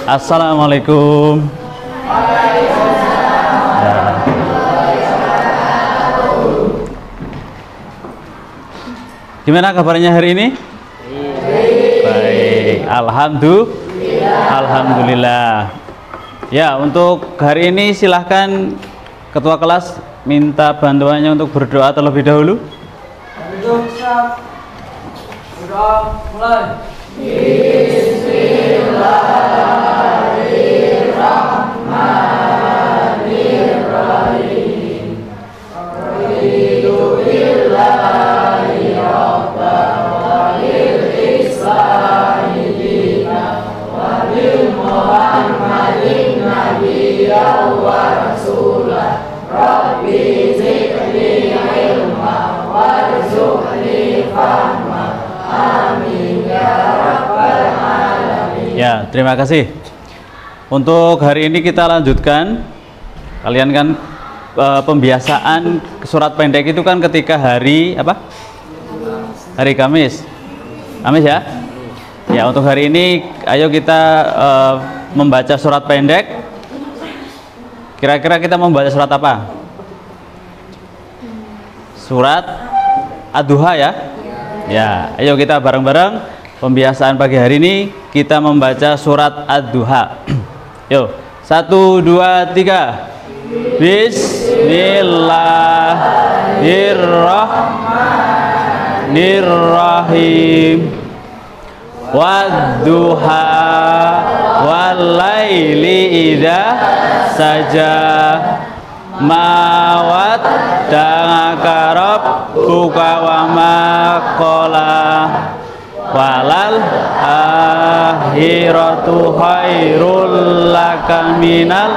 Assalamualaikum. Ya. Gimana kabarnya hari ini? Baik, alhamdulillah. Ya, untuk hari ini silahkan ketua kelas minta bantuannya untuk berdoa terlebih dahulu. Berdoa mulai. Bismillahirrahmanirrahim. Alhamdulillahi rabbil islami dina wa bil muhammadin nabiyya wa rasulah. Rabbi zidni ilma warzuqni fahma. Amin ya rabbal alamin. Ya, terima kasih. Untuk hari ini kita lanjutkan. Kalian kan pembiasaan surat pendek itu kan ketika hari apa? Hari Kamis. Kamis ya? Ya, untuk hari ini ayo kita membaca surat pendek. Kira-kira kita membaca surat apa? Surat Ad-Duha ya? Ya, ayo kita bareng-bareng pembiasaan pagi hari ini kita membaca surat Ad-Duha. Yuk, 1, 2, 3. Bismillahirrahmanirrahim. Wad-duha wal-laili idza saja ma wadda'aka rabbuka wa ma qala walal akhiratu khairul laka minal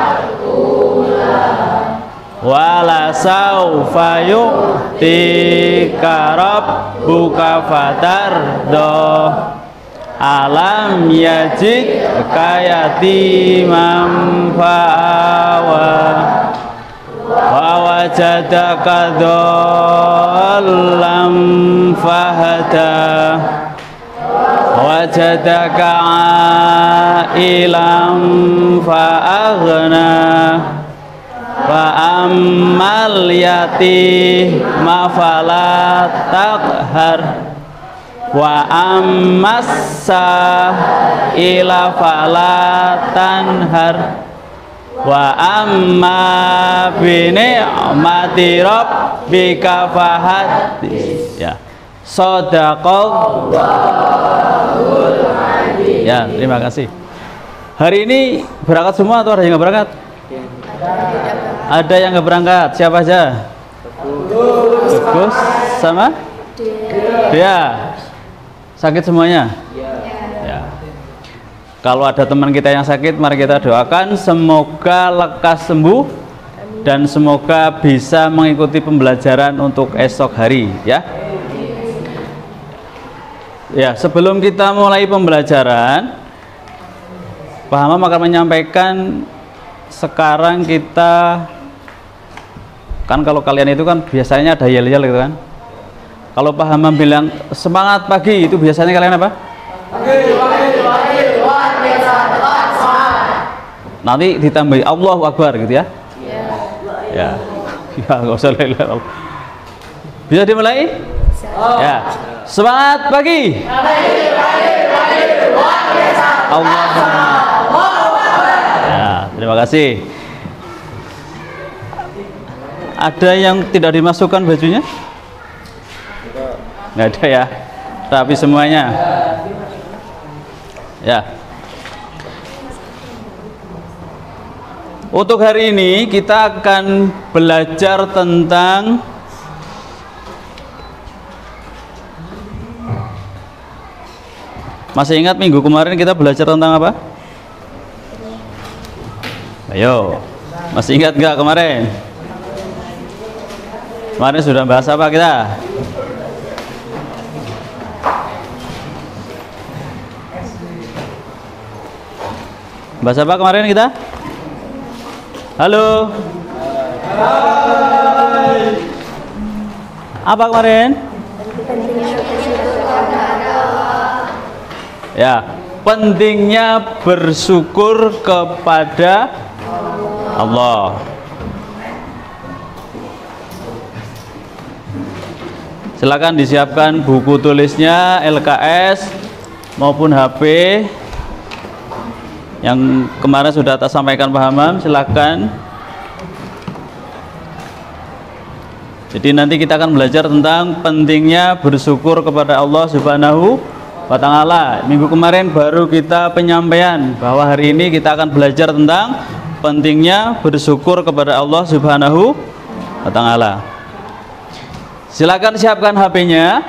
wala saufa yu'tika rabbuka fatardo alam yajid kayatimam fa'awa wa wajadaka dhallam fahada wajadaka ailam fa'aghna wa ammal yatima fala taqhar wa ammassa ila fala tanhar wa amma bi ni'mati rabbika fahaddits. Ya, shadaqallahul adzim. Ya, terima kasih. Hari ini berangkat semua atau ada yang nggak berangkat? Ada yang nggak berangkat, siapa aja? Bagus sama? Dia sakit semuanya? Ya. Kalau ada teman kita yang sakit, mari kita doakan semoga lekas sembuh dan semoga bisa mengikuti pembelajaran untuk esok hari ya. Ya, sebelum kita mulai pembelajaran, Pak Hamam akan menyampaikan. Sekarang kita kan kalau kalian itu kan biasanya ada yel-yel gitu kan. Kalau Pak Hamam bilang semangat pagi, itu biasanya kalian apa? Pagi, luar biasa, semangat. Nanti ditambahi Allahu Akbar gitu ya? Ya, ya nggak usah lele. Bisa dimulai? Ya, semangat pagi. Luar biasa. Allah. Terima kasih. Ada yang tidak dimasukkan bajunya? Nggak ada ya? Rapi semuanya. Ya. Untuk hari ini kita akan belajar tentang masih ingat minggu kemarin kita belajar tentang apa? Ayo, masih ingat nggak kemarin? Kemarin sudah bahas apa kita? Bahas apa kemarin kita? Halo? Hai. Apa kemarin? Ya, pentingnya bersyukur kepada Allah. Silakan disiapkan buku tulisnya, LKS maupun HP yang kemarin sudah tak sampaikan Pak Hamam, silakan. Jadi nanti kita akan belajar tentang pentingnya bersyukur kepada Allah Subhanahu wa Ta'ala. Minggu kemarin baru kita penyampaian bahwa hari ini kita akan belajar tentang pentingnya bersyukur kepada Allah Subhanahu wa Ta'ala. Silakan siapkan HP-nya.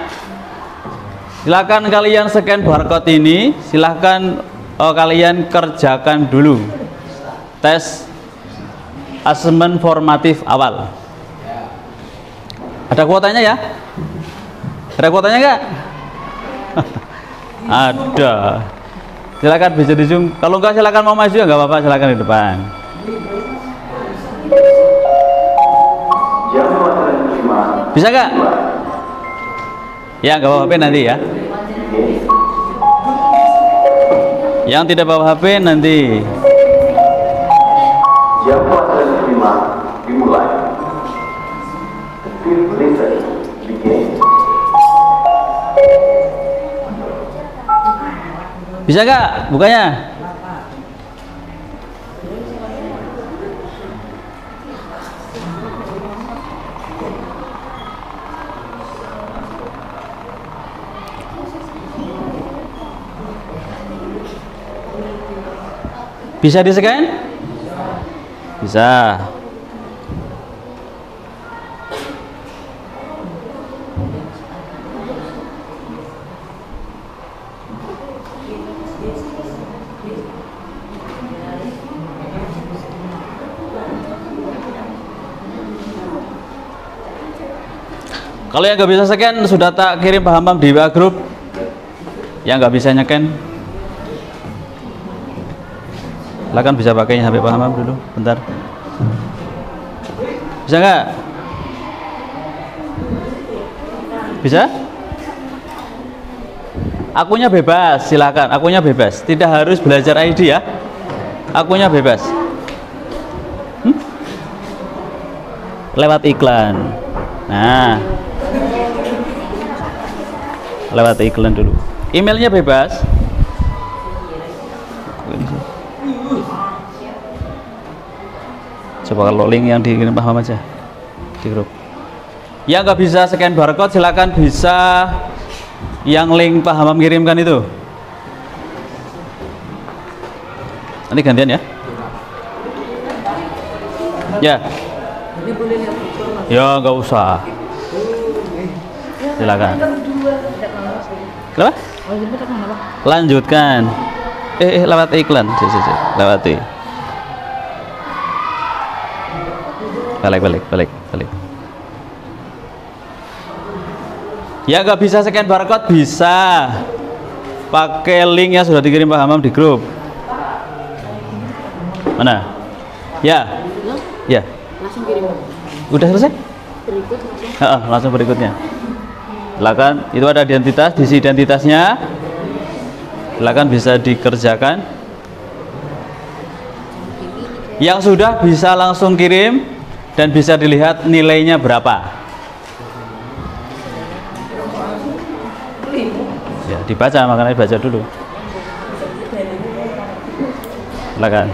Silakan kalian scan barcode ini. Silakan kalian kerjakan dulu tes asesmen formatif awal. Ada kuotanya ya? Ada kuotanya enggak? Ada. Silakan bisa di zoom. Kalau enggak silakan mau maju ya enggak apa-apa, silakan di depan. Bisa enggak? Ya, enggak bawa HP nanti ya. Yang tidak bawa HP nanti. Jam pelajaran kelima dimulai. Fifth lesson begin. Bisa nggak bukanya? Bisa di-scan? Bisa. Kalau yang nggak bisa scan sudah tak kirim Pak Hamam di WA grup. Yang nggak bisa nyekan, silakan bisa pakainya HP Pak Hamam dulu, bentar. Bisa nggak? Bisa? Akunnya bebas, silakan. Akunnya bebas, tidak harus belajar ID ya. Akunnya bebas. Lewat iklan. Nah, lewat iklan dulu. Emailnya bebas. Coba kalau link yang dikirim paham aja di grup. Yang nggak bisa scan barcode silakan bisa yang link Pak Hamam kirimkan itu. Nanti gantian ya. Ya. Ya nggak usah. Silakan. Kenapa? Lanjutkan. Lewat iklan. Lewati. Balik. Ya nggak bisa scan barcode bisa pakai link yang sudah dikirim Pak Hamam di grup. Mana? Ya. Langsung kirim. Udah selesai? Berikut langsung. Langsung berikutnya. Silakan, itu ada identitas, diisi identitasnya. Silakan bisa dikerjakan. Yang sudah bisa langsung kirim dan bisa dilihat nilainya berapa. Ya, dibaca, makanya dibaca dulu. Silakan.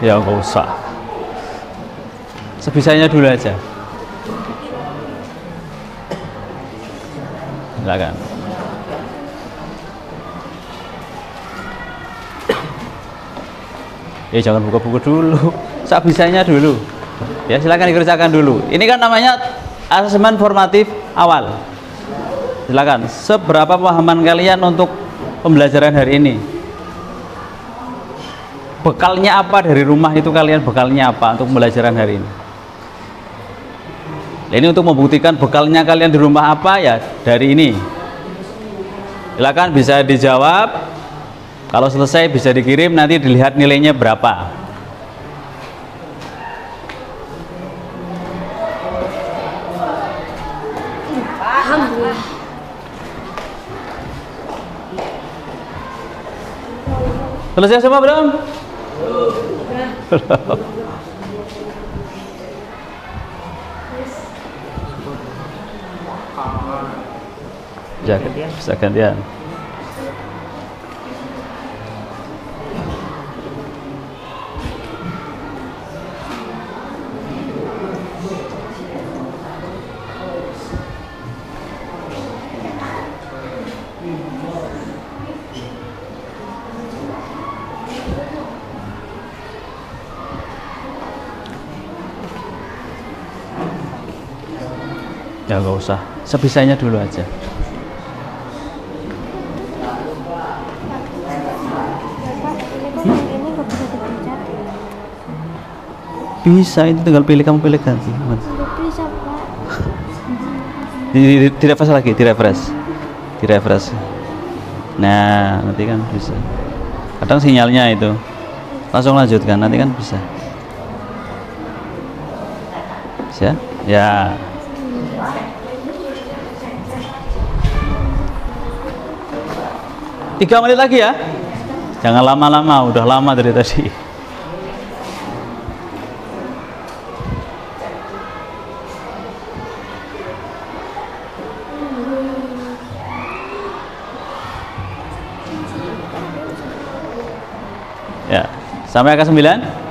Ya nggak usah. Sebisanya dulu aja. Silakan. Jangan buka buku dulu. Sebisanya dulu. Ya silakan dikerjakan dulu. Ini kan namanya asesmen formatif awal. Silakan. Seberapa pemahaman kalian untuk pembelajaran hari ini? Bekalnya apa dari rumah itu kalian bekalnya apa untuk pembelajaran hari ini? Ini untuk membuktikan bekalnya kalian di rumah apa ya dari ini. Silakan bisa dijawab. Kalau selesai bisa dikirim, nanti dilihat nilainya berapa. Selesai semua belum? Bisa gantian. Ya nggak usah, sebisanya dulu aja. Bisa, itu tinggal pilih, kamu pilih ganti. Bisa, Pak. Di refresh lagi, di refresh. Nah, nanti kan bisa. Kadang sinyalnya itu langsung lanjutkan, nanti kan bisa. Bisa? Ya. Tiga menit lagi ya. Jangan lama-lama, udah lama dari tadi. Ya, sampai angka 9.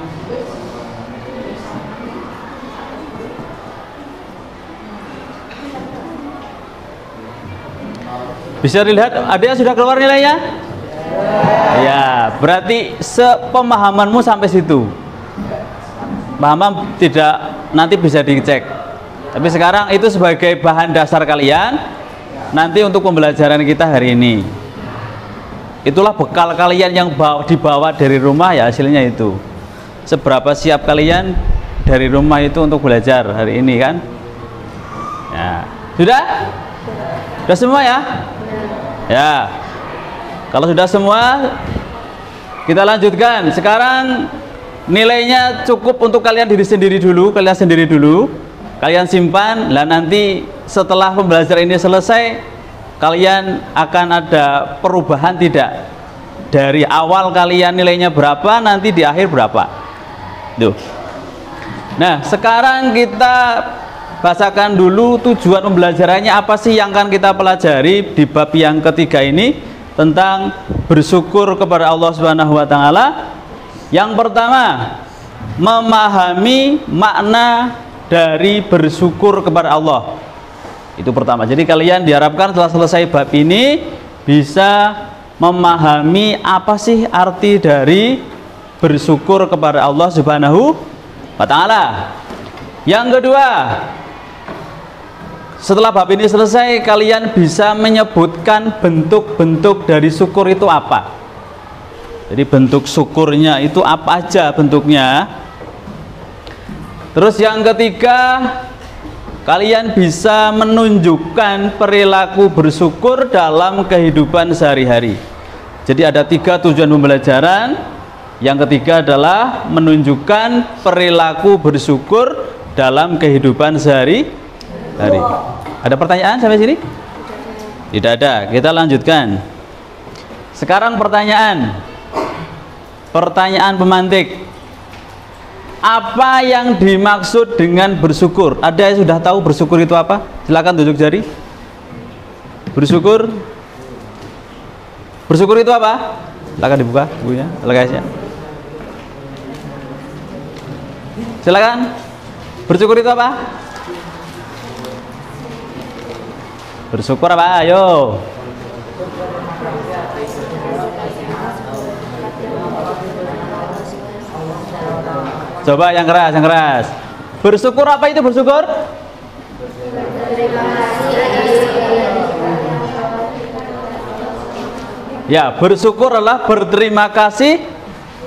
Bisa dilihat, ada yang sudah keluar nilainya? Ya, berarti sepemahamanmu sampai situ. Paham tidak, nanti bisa dicek. Tapi sekarang itu sebagai bahan dasar kalian nanti untuk pembelajaran kita hari ini. Itulah bekal kalian yang dibawa dari rumah, ya hasilnya itu. Seberapa siap kalian dari rumah itu untuk belajar hari ini kan? Ya, sudah? Sudah semua ya? Ya, kalau sudah semua kita lanjutkan. Sekarang nilainya cukup untuk kalian sendiri dulu, kalian simpan. Lah nanti setelah pembelajaran ini selesai, kalian akan ada perubahan tidak? Dari awal kalian nilainya berapa, nanti di akhir berapa? Tuh. Nah, sekarang kita bahasakan dulu tujuan pembelajarannya apa sih yang akan kita pelajari di bab yang ketiga ini tentang bersyukur kepada Allah Subhanahu wa taala. Yang pertama, memahami makna dari bersyukur kepada Allah. Itu pertama. Jadi kalian diharapkan setelah selesai bab ini bisa memahami apa sih arti dari bersyukur kepada Allah Subhanahu wa taala. Yang kedua, setelah bab ini selesai, kalian bisa menyebutkan bentuk-bentuk dari syukur itu apa. Jadi bentuk syukurnya itu apa aja bentuknya. Terus yang ketiga, kalian bisa menunjukkan perilaku bersyukur dalam kehidupan sehari-hari. Jadi ada 3 tujuan pembelajaran. Yang ketiga adalah menunjukkan perilaku bersyukur dalam kehidupan sehari-hari. Ada pertanyaan sampai sini? Tidak ada. Kita lanjutkan. Sekarang pertanyaan pemantik. Apa yang dimaksud dengan bersyukur? Ada yang sudah tahu bersyukur itu apa? Silakan tunjuk jari. Bersyukur itu apa? Silakan dibuka bukunya, guysnya. Silakan. Bersyukur itu apa? Bersyukur apa? Ayo. Coba yang keras. Bersyukur apa itu bersyukur? Ya, bersyukur adalah berterima kasih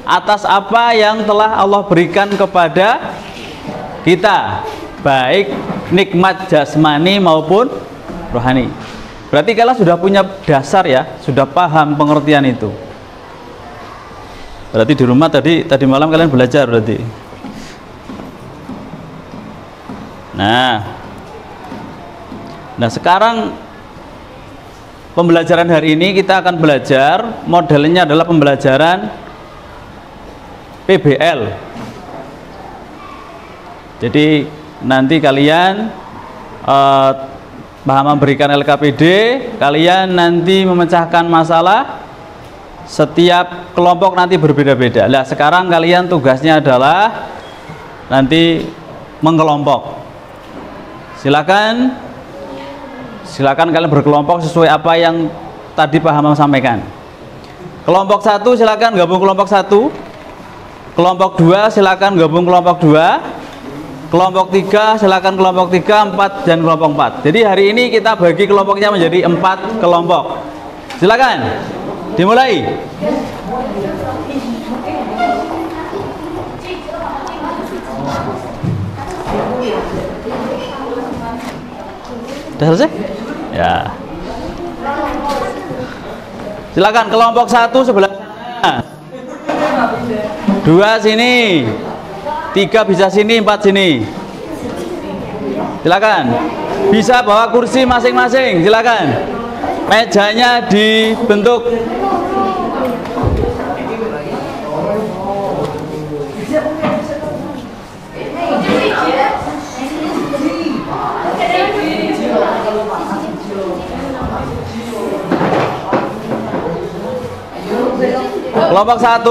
atas apa yang telah Allah berikan kepada kita, baik nikmat jasmani maupun rohani. Berarti kalian sudah punya dasar ya, sudah paham pengertian itu. Berarti di rumah tadi malam kalian belajar berarti. Nah sekarang pembelajaran hari ini kita akan belajar modelnya adalah pembelajaran PBL. Jadi nanti kalian memberikan LKPD, kalian nanti memecahkan masalah, setiap kelompok nanti berbeda-beda. Nah, sekarang kalian tugasnya adalah nanti mengelompok. Silakan kalian berkelompok sesuai apa yang tadi Pak Hamam sampaikan. Kelompok 1 silakan gabung kelompok 1. Kelompok 2 silakan gabung kelompok 2. Kelompok 3 silakan kelompok 3, 4 dan kelompok 4. Jadi hari ini kita bagi kelompoknya menjadi 4 kelompok. Silakan dimulai. Sudah selesai? Ya. Silakan kelompok 1 sebelah sana. 2 sini. 3 bisa sini, 4 sini. Silakan. Bisa bawa kursi masing-masing, silakan. Mejanya dibentuk. Kelompok 1,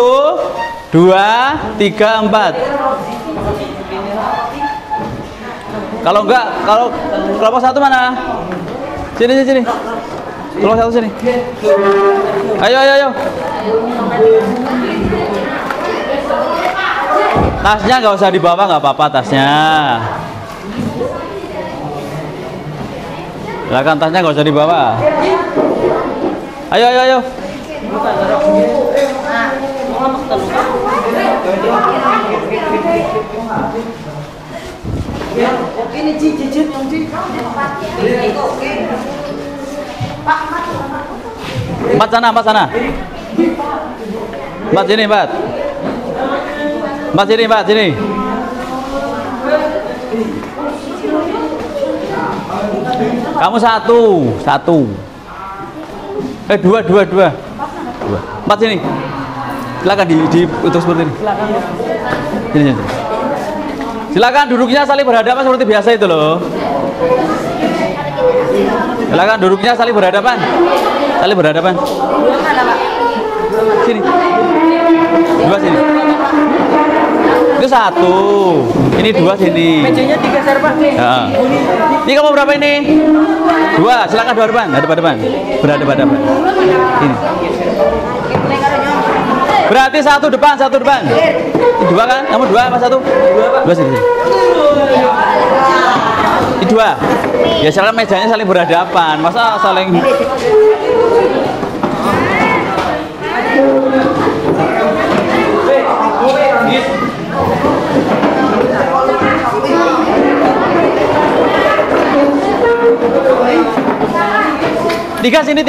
2, 3, 4. Kalau enggak, kalau kelompok 1 mana? Sini. Kelompok 1 sini. Ayo. Tasnya nggak usah dibawa, nggak apa-apa tasnya. Silakan, tasnya nggak usah dibawa. Ayo. Empat sana. Empat sini. Kamu satu. Dua. Empat sini. Silakan diutus seperti ini. Sini. Silakan duduknya saling berhadapan seperti biasa itu loh. Silakan duduknya saling berhadapan. Sini. 2 sini. Itu 1. Ini 2 sini. Mejanya digeser Pak. Ya. Ini kamu berapa ini? 2. Silakan depan. Berhadapan. Ini. Berarti 1 depan. 2 kan? Kamu 2 apa 1? 2 sini. Ini 2. Ya silakan mejanya saling berhadapan. Masa saling Tiga sini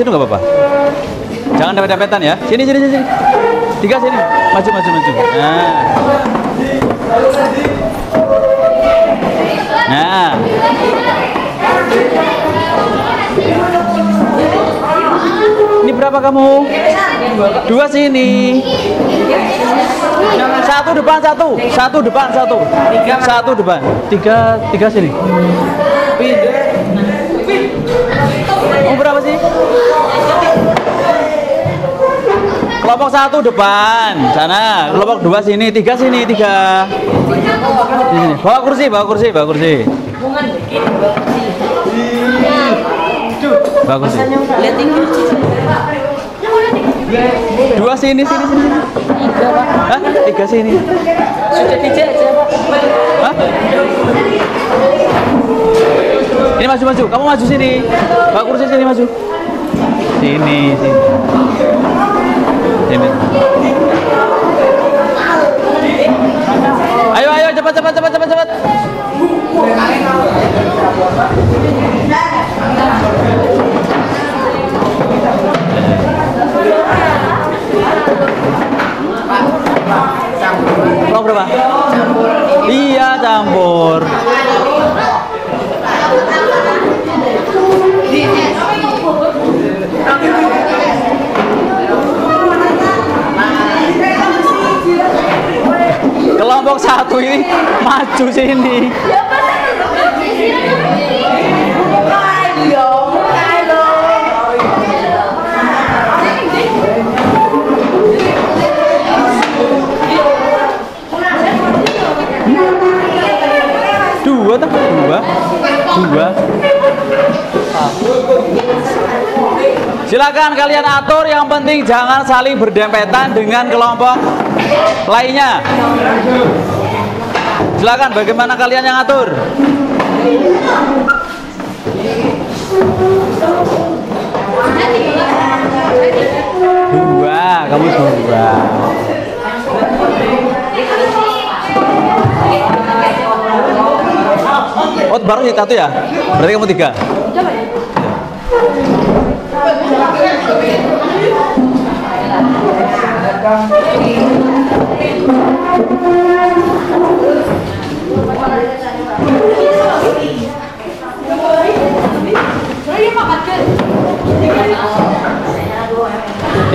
nggak apa-apa. Jangan dempet-dempetan ya. Sini. 3 sini. Maju. Nah. Ini berapa kamu? 2 sini. 1 depan 1. 1 depan 1. 1 depan. 3 sini. Kamu berapa sih? Kelompok 1 depan sana, kelompok 2 sini, 3 sini, 3. Sini. Bawa kursi. Bawa kursi. Dua sini. Hah? 3 sini. Sudah dijak aja Pak. Hah? Ini maju. Kamu maju sini. Bawa kursi sini maju. Sini. Ayo cepat. Kelompok berapa? Iya, campur. kelompok 1 ini maju sini. Dua. Silakan kalian atur, yang penting jangan saling berdempetan dengan kelompok lainnya. Silakan, bagaimana kalian yang atur? Dua, kamu dua. Oh, baru satu ya? Berarti kamu 3.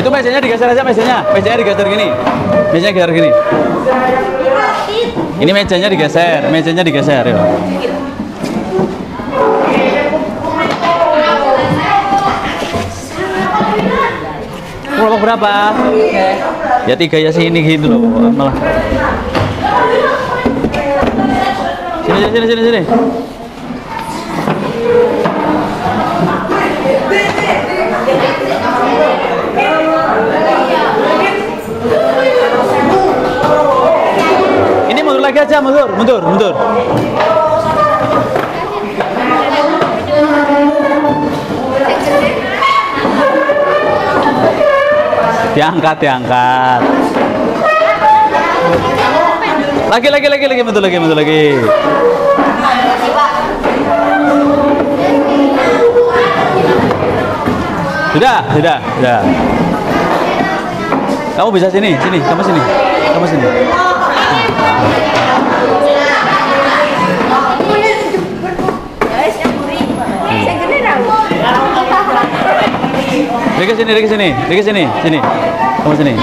Itu mejanya digeser aja, mejanya digeser gini. Mejanya geser gini. Ini mejanya digeser ya. Kelompok berapa? Ya 3 ya, sini gitu loh malah. Sini. Ini mundur lagi aja, mundur. Diangkat. Lagi, mundur lagi. Sudah. Kamu bisa sini, kamu sini. Riki sini. Kamu sini.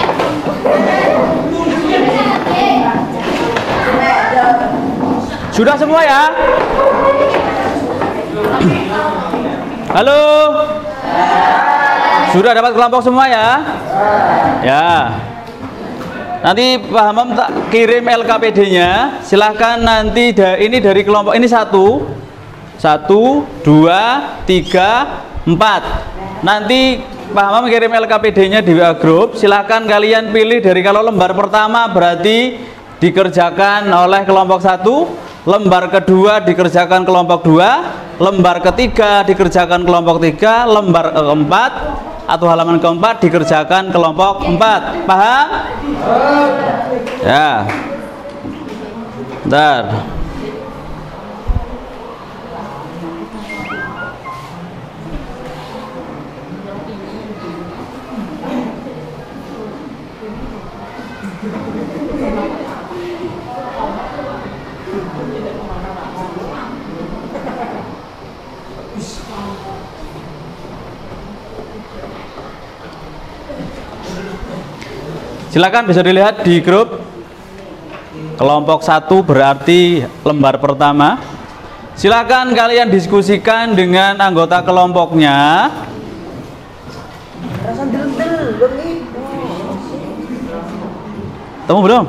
Sudah semua ya? Halo? Sudah dapat kelompok semua ya? Ya. Nanti Pak Hamam tak kirim LKPD-nya. Silahkan nanti ini dari kelompok ini 1, 2, 3, 4. Nanti Pak Hamam kirim LKPD-nya di WA Group. Silahkan kalian pilih dari, kalau lembar pertama berarti dikerjakan oleh kelompok 1, lembar kedua dikerjakan kelompok 2, lembar ketiga dikerjakan kelompok 3, lembar keempat atau halaman keempat dikerjakan kelompok 4. Paham? Ya. Bentar. Silakan bisa dilihat di grup. Kelompok 1 berarti lembar pertama. Silakan kalian diskusikan dengan anggota kelompoknya. Temu belum?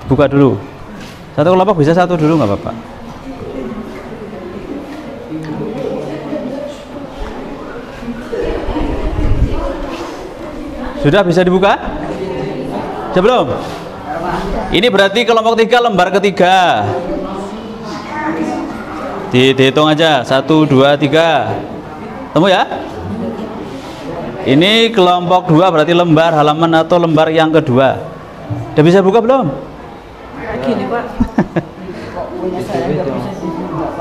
Buka dulu. Satu kelompok bisa satu dulu, nggak apa-apa. Sudah bisa dibuka? Sebelum? Ini berarti kelompok 3 lembar ketiga. Dihitung aja 1, 2, 3. Temu ya? Ini kelompok 2 berarti lembar halaman atau lembar yang kedua. Udah bisa buka belum? Gini Pak.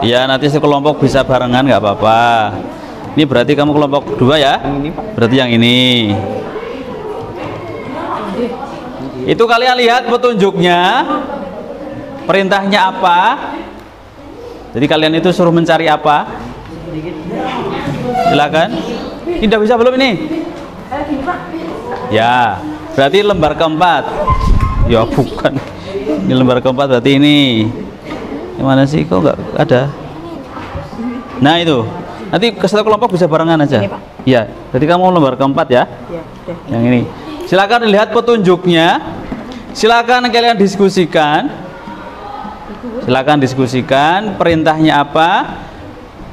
Iya, nanti sekelompok bisa barengan nggak apa-apa. Ini berarti kamu kelompok 2 ya? Berarti yang ini. Itu kalian lihat petunjuknya, perintahnya apa. Jadi kalian itu suruh mencari apa. Silakan. Ini udah bisa belum ini? Ya, berarti lembar keempat. Ya bukan. Ini lembar keempat berarti ini. Gimana sih kok nggak ada? Nah itu. Nanti ke satu kelompok bisa barengan aja. Ini, Pak. Iya. Jadi kamu lembar keempat ya. Ya, udah. Yang ini. Silakan lihat petunjuknya. Silakan kalian diskusikan. Silakan diskusikan perintahnya apa.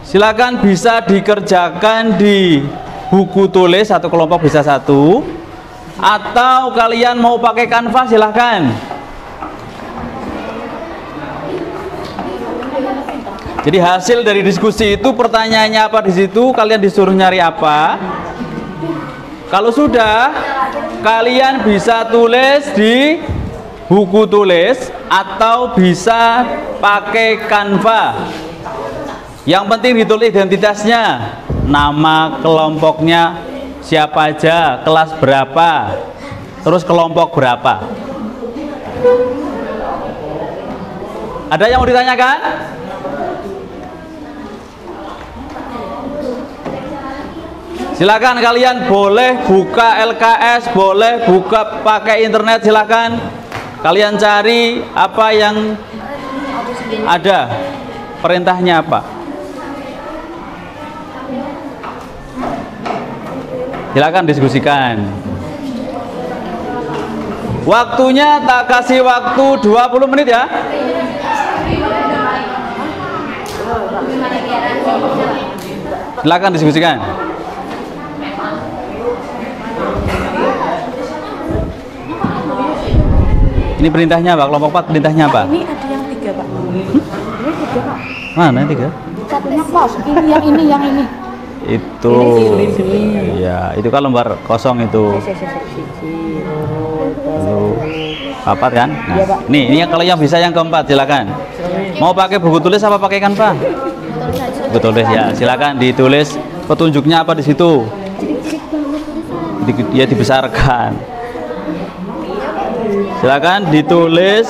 Silakan bisa dikerjakan di buku tulis, satu kelompok bisa satu. Atau kalian mau pakai Canva silahkan. Jadi hasil dari diskusi itu pertanyaannya apa di situ, kalian disuruh nyari apa. Kalau sudah, kalian bisa tulis di buku tulis atau bisa pakai Canva. Yang penting ditulis identitasnya, nama kelompoknya siapa aja, kelas berapa, terus kelompok berapa. Ada yang mau ditanyakan? Silakan kalian boleh buka LKS, boleh buka pakai internet, silakan. Kalian cari apa yang ada, perintahnya apa. Silakan diskusikan. Waktunya tak kasih waktu 20 menit ya. Silakan diskusikan. Ini perintahnya Pak, kelompok 4 perintahnya apa? Ini ada yang 3, Pak. Ini 3, Pak. Mana yang 3? Satunya kos. Ini yang ini. Itu. Ya, itu kan lembar kosong itu. Lalu papat kan? Nah, ini yang kalau yang bisa yang keempat silakan. Mau pakai buku tulis apa pakai Canva? Buku tulis ya, silakan ditulis petunjuknya apa di situ. Dia dibesarkan. Silakan ditulis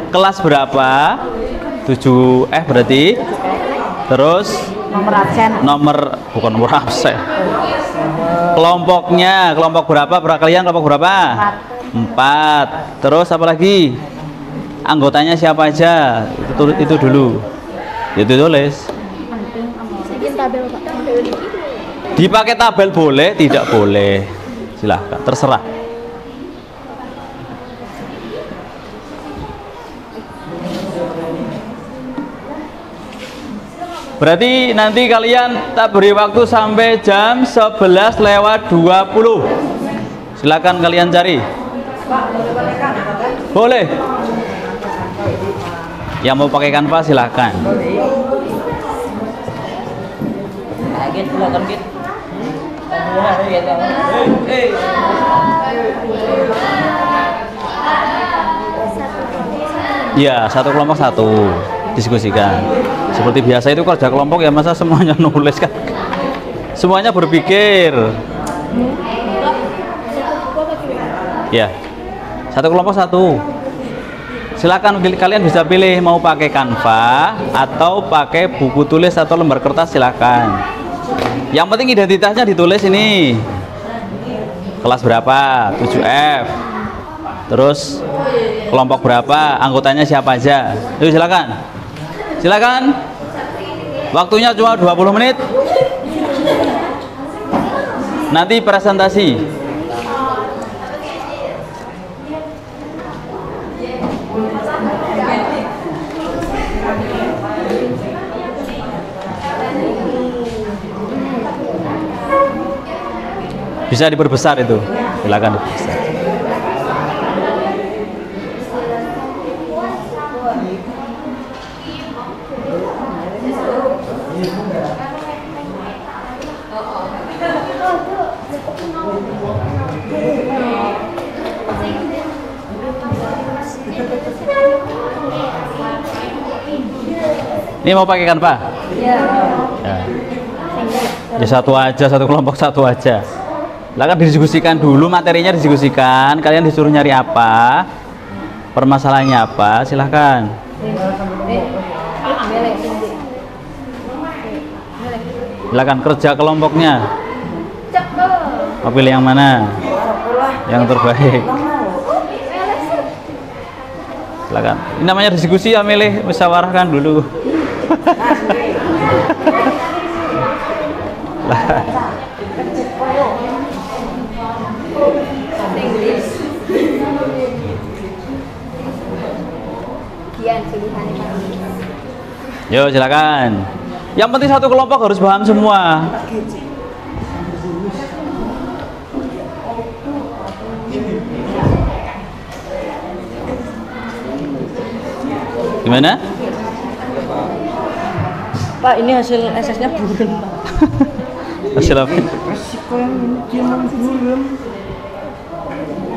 kelas berapa, 7F berarti, terus Nomor absen. bukan nomor absen, kelompoknya, kelompok berapa, kalian kelompok berapa? 4. Terus apa lagi, anggotanya siapa aja, itu dulu, itu tulis. Dipakai tabel boleh, tidak boleh, silahkan, terserah. Berarti nanti kalian tak beri waktu sampai jam 11:20. Silakan kalian cari. Boleh. Yang mau pakai Canva silakan. Ya, satu kelompok satu. Diskusikan. Seperti biasa itu kerja kelompok ya, masa semuanya nulis kan? Semuanya berpikir. Ya, satu kelompok satu. Silakan kalian bisa pilih mau pakai Canva atau pakai buku tulis atau lembar kertas, silakan. Yang penting identitasnya ditulis ini. Kelas berapa? 7F. Terus kelompok berapa? Anggotanya siapa aja? Yuk silakan. Silakan. Waktunya cuma 20 menit. Nanti presentasi. Bisa diperbesar itu. Silakan diperbesar. Ini mau pakai Canva? Ya. Ya satu aja, satu kelompok satu aja. Silakan didiskusikan dulu, materinya didiskusikan. Kalian disuruh nyari apa, permasalahannya apa, silahkan. Silakan kerja kelompoknya. Mau pilih yang mana? Yang terbaik. Silakan. Ini namanya diskusi ya, milih musyawarahkan dulu. Yo silakan. Yang penting satu kelompok harus paham semua. Gimana? Pak, ini hasil SS-nya buram, Pak. Hasil apa?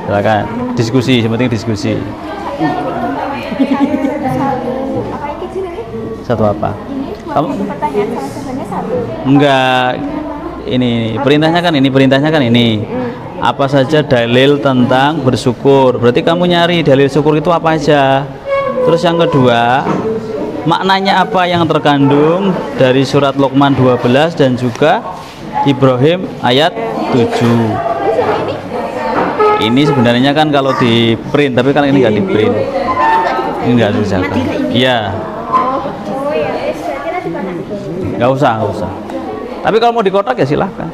Silakan. Diskusi, yang penting diskusi. Satu apa? Kamu? Pertanyaan sama sebenarnya satu. Enggak. Ini perintahnya kan ini. Apa saja dalil tentang bersyukur. Berarti kamu nyari dalil syukur itu apa aja. Terus yang kedua, maknanya apa yang terkandung dari surat Luqman 12 dan juga Ibrahim ayat 7. Ini sebenarnya kan kalau di print, tapi kan ini nggak di print. Ini nggak bisa. Iya. Oh ya, berarti nanti mana? Nggak usah. Tapi kalau mau di kotak ya silahkan.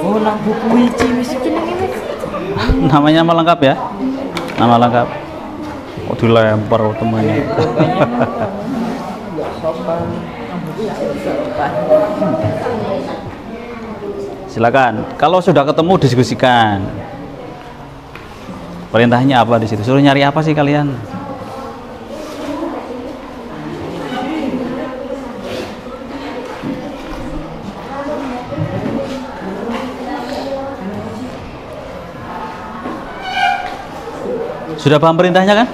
Oh, nak buku wiji wis Namanya nama lengkap ya? Nama lengkap. Oh dilempar temannya. Silakan. Kalau sudah ketemu diskusikan. Perintahnya apa di situ? Suruh nyari apa sih kalian? Sudah paham perintahnya kan?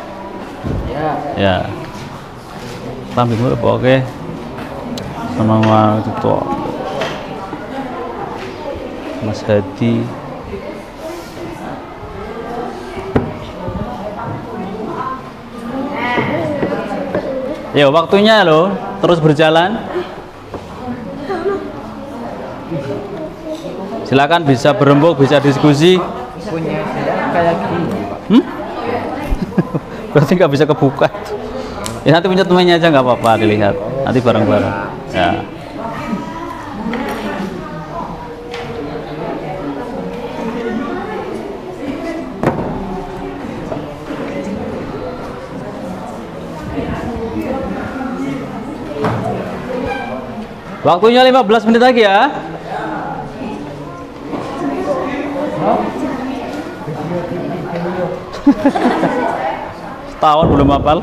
Ya. Paham dulu, oke. Sama itu Mas Hadi. Ya, waktunya loh, terus berjalan. Silakan bisa berembuk, bisa diskusi. Punya kayak gini, Pak. Berarti nggak bisa kebuka. Ya nanti punya temannya aja nggak apa-apa, dilihat. Nanti bareng-bareng. Ya. Waktunya 15 menit lagi ya. Setahun belum hafal.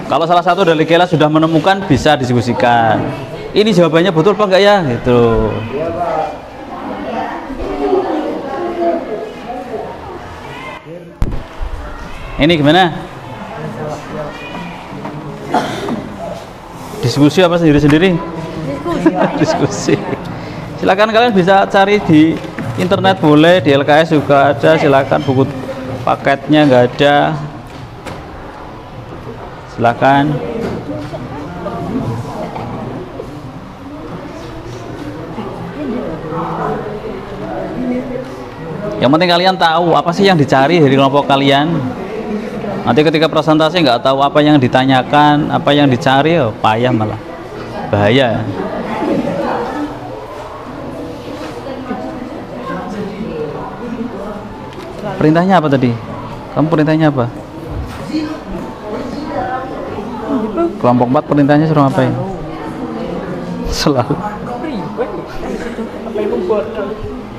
Kalau salah satu dari kelas sudah menemukan, bisa diskusikan. Ini jawabannya betul apa enggak ya? Gitu. Ini gimana? Diskusi apa sendiri-sendiri? Diskusi. Silakan kalian bisa cari di internet, boleh di LKS juga ada. Silakan, buku paketnya nggak ada. Silakan. Yang penting kalian tahu apa sih yang dicari dari kelompok kalian. Nanti ketika presentasi nggak tahu apa yang ditanyakan, apa yang dicari, oh, payah malah, bahaya. Perintahnya apa tadi? Kamu perintahnya apa? Kelompok 4 perintahnya suruh ngapain? Selalu.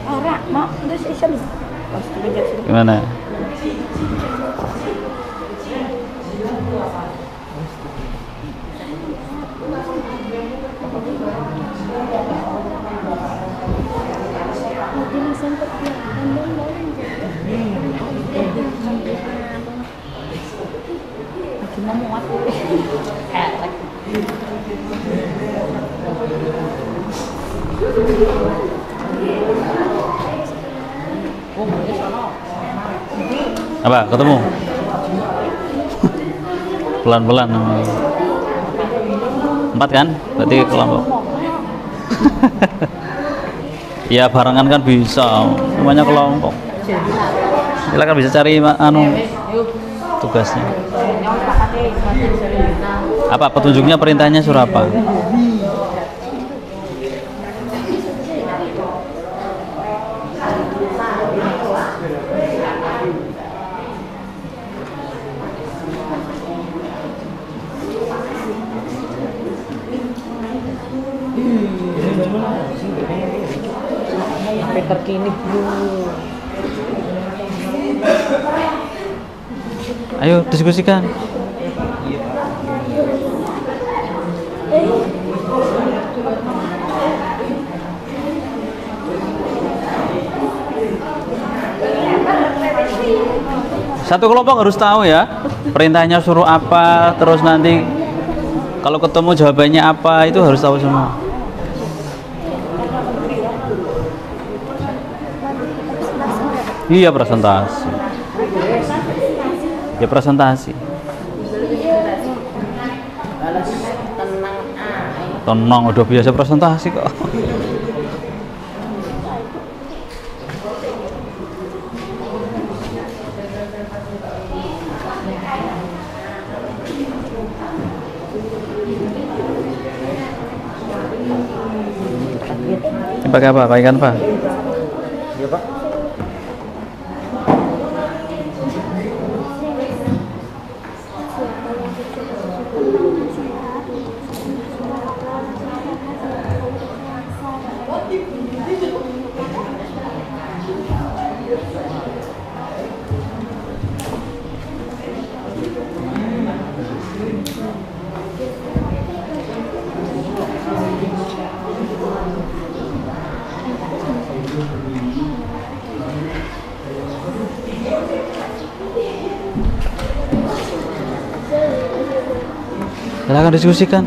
Ora, mau terus isem. Gimana? Apa? Ketemu? Pelan-pelan. 4 kan? Berarti kelompok. Ya barengan kan bisa, namanya kelompok. Silakan bisa cari tugasnya. Apa petunjuknya, perintahnya surah apa? Sampai terkini bro. Ayo diskusikan. Satu kelompok harus tahu ya, perintahnya suruh apa, terus nanti kalau ketemu jawabannya apa, itu harus tahu semua. Iya, presentasi. Ya presentasi. Tenang, udah biasa presentasi kok. Ini pakai apa? Pakai Canva? Iya Pak. Silahkan diskusikan.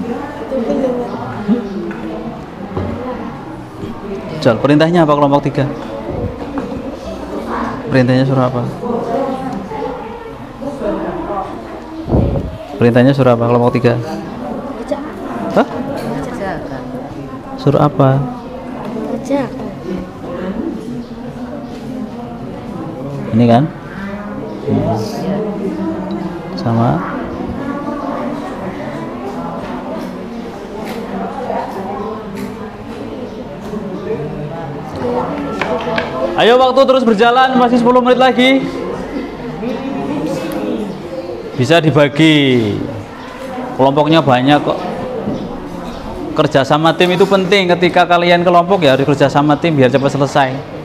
Jal, perintahnya apa kelompok 3? Perintahnya surah apa? Perintahnya surah apa kelompok 3? Hah? Surah apa? Ini kan? Sama. Ayo, waktu terus berjalan, masih 10 menit lagi. Bisa dibagi. Kelompoknya banyak kok. Kerja sama tim itu penting. Ketika kalian kelompok ya harus kerja sama tim biar cepat selesai.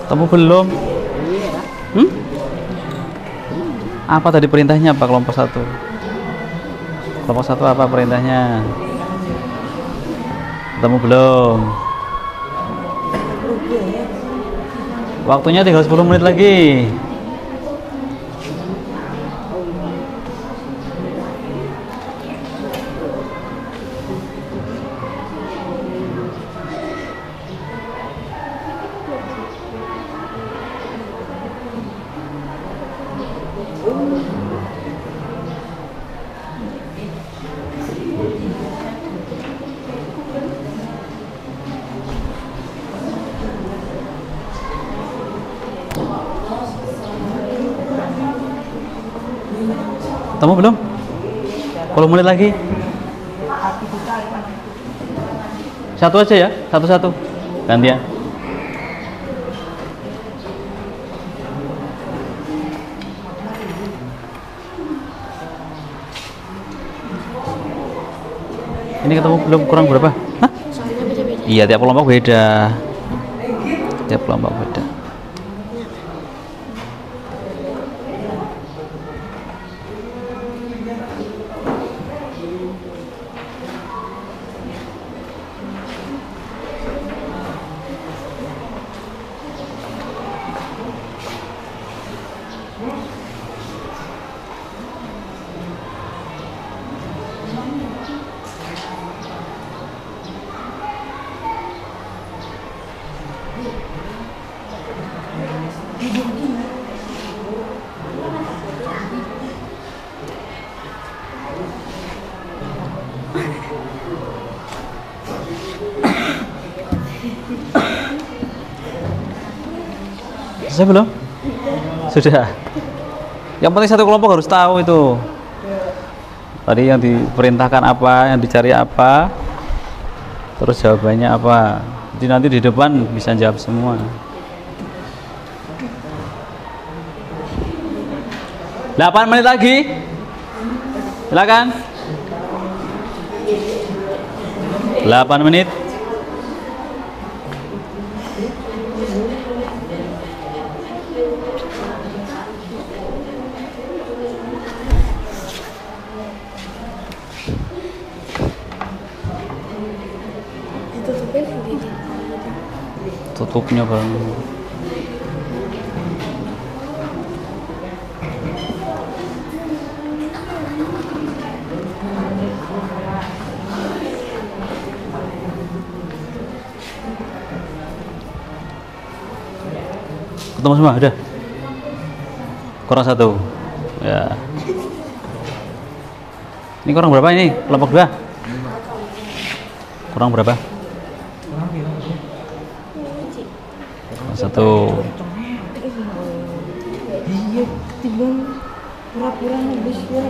Kamu belum? Apa tadi perintahnya apa kelompok 1? Kelompok 1 apa perintahnya? Kamu belum? Waktunya tinggal 10 menit lagi. Kamu belum? 10 menit lagi. Satu aja ya, satu-satu. Gantian. Ini ketemu belum kurang berapa? Hah? Iya, tiap kelompok beda. Tiap kelompok beda. Selesai belum? Sudah. Yang penting satu kelompok harus tahu itu. Tadi yang diperintahkan apa, yang dicari apa, terus jawabannya apa. Jadi nanti di depan bisa jawab semua. 8 menit lagi. Silakan. 8 menit. Tutupnya bareng. Ketemu semua, udah. Kurang satu. Ya. Ini kurang berapa ini? Kelompok 2. Kurang berapa? Satu. Iya, ketimbang pura-pura habis ya.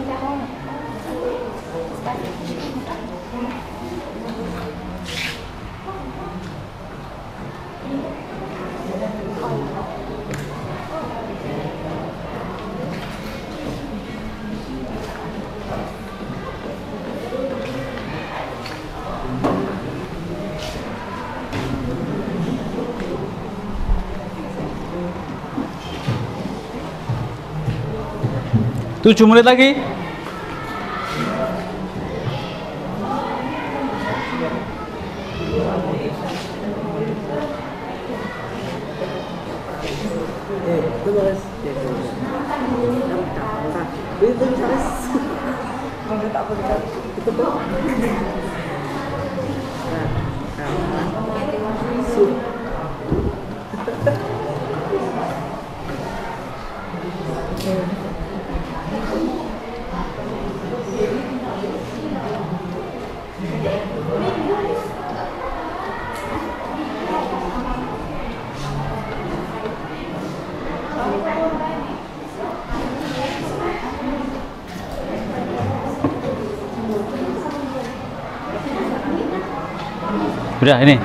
Tujuh menit lagi. Udah ini.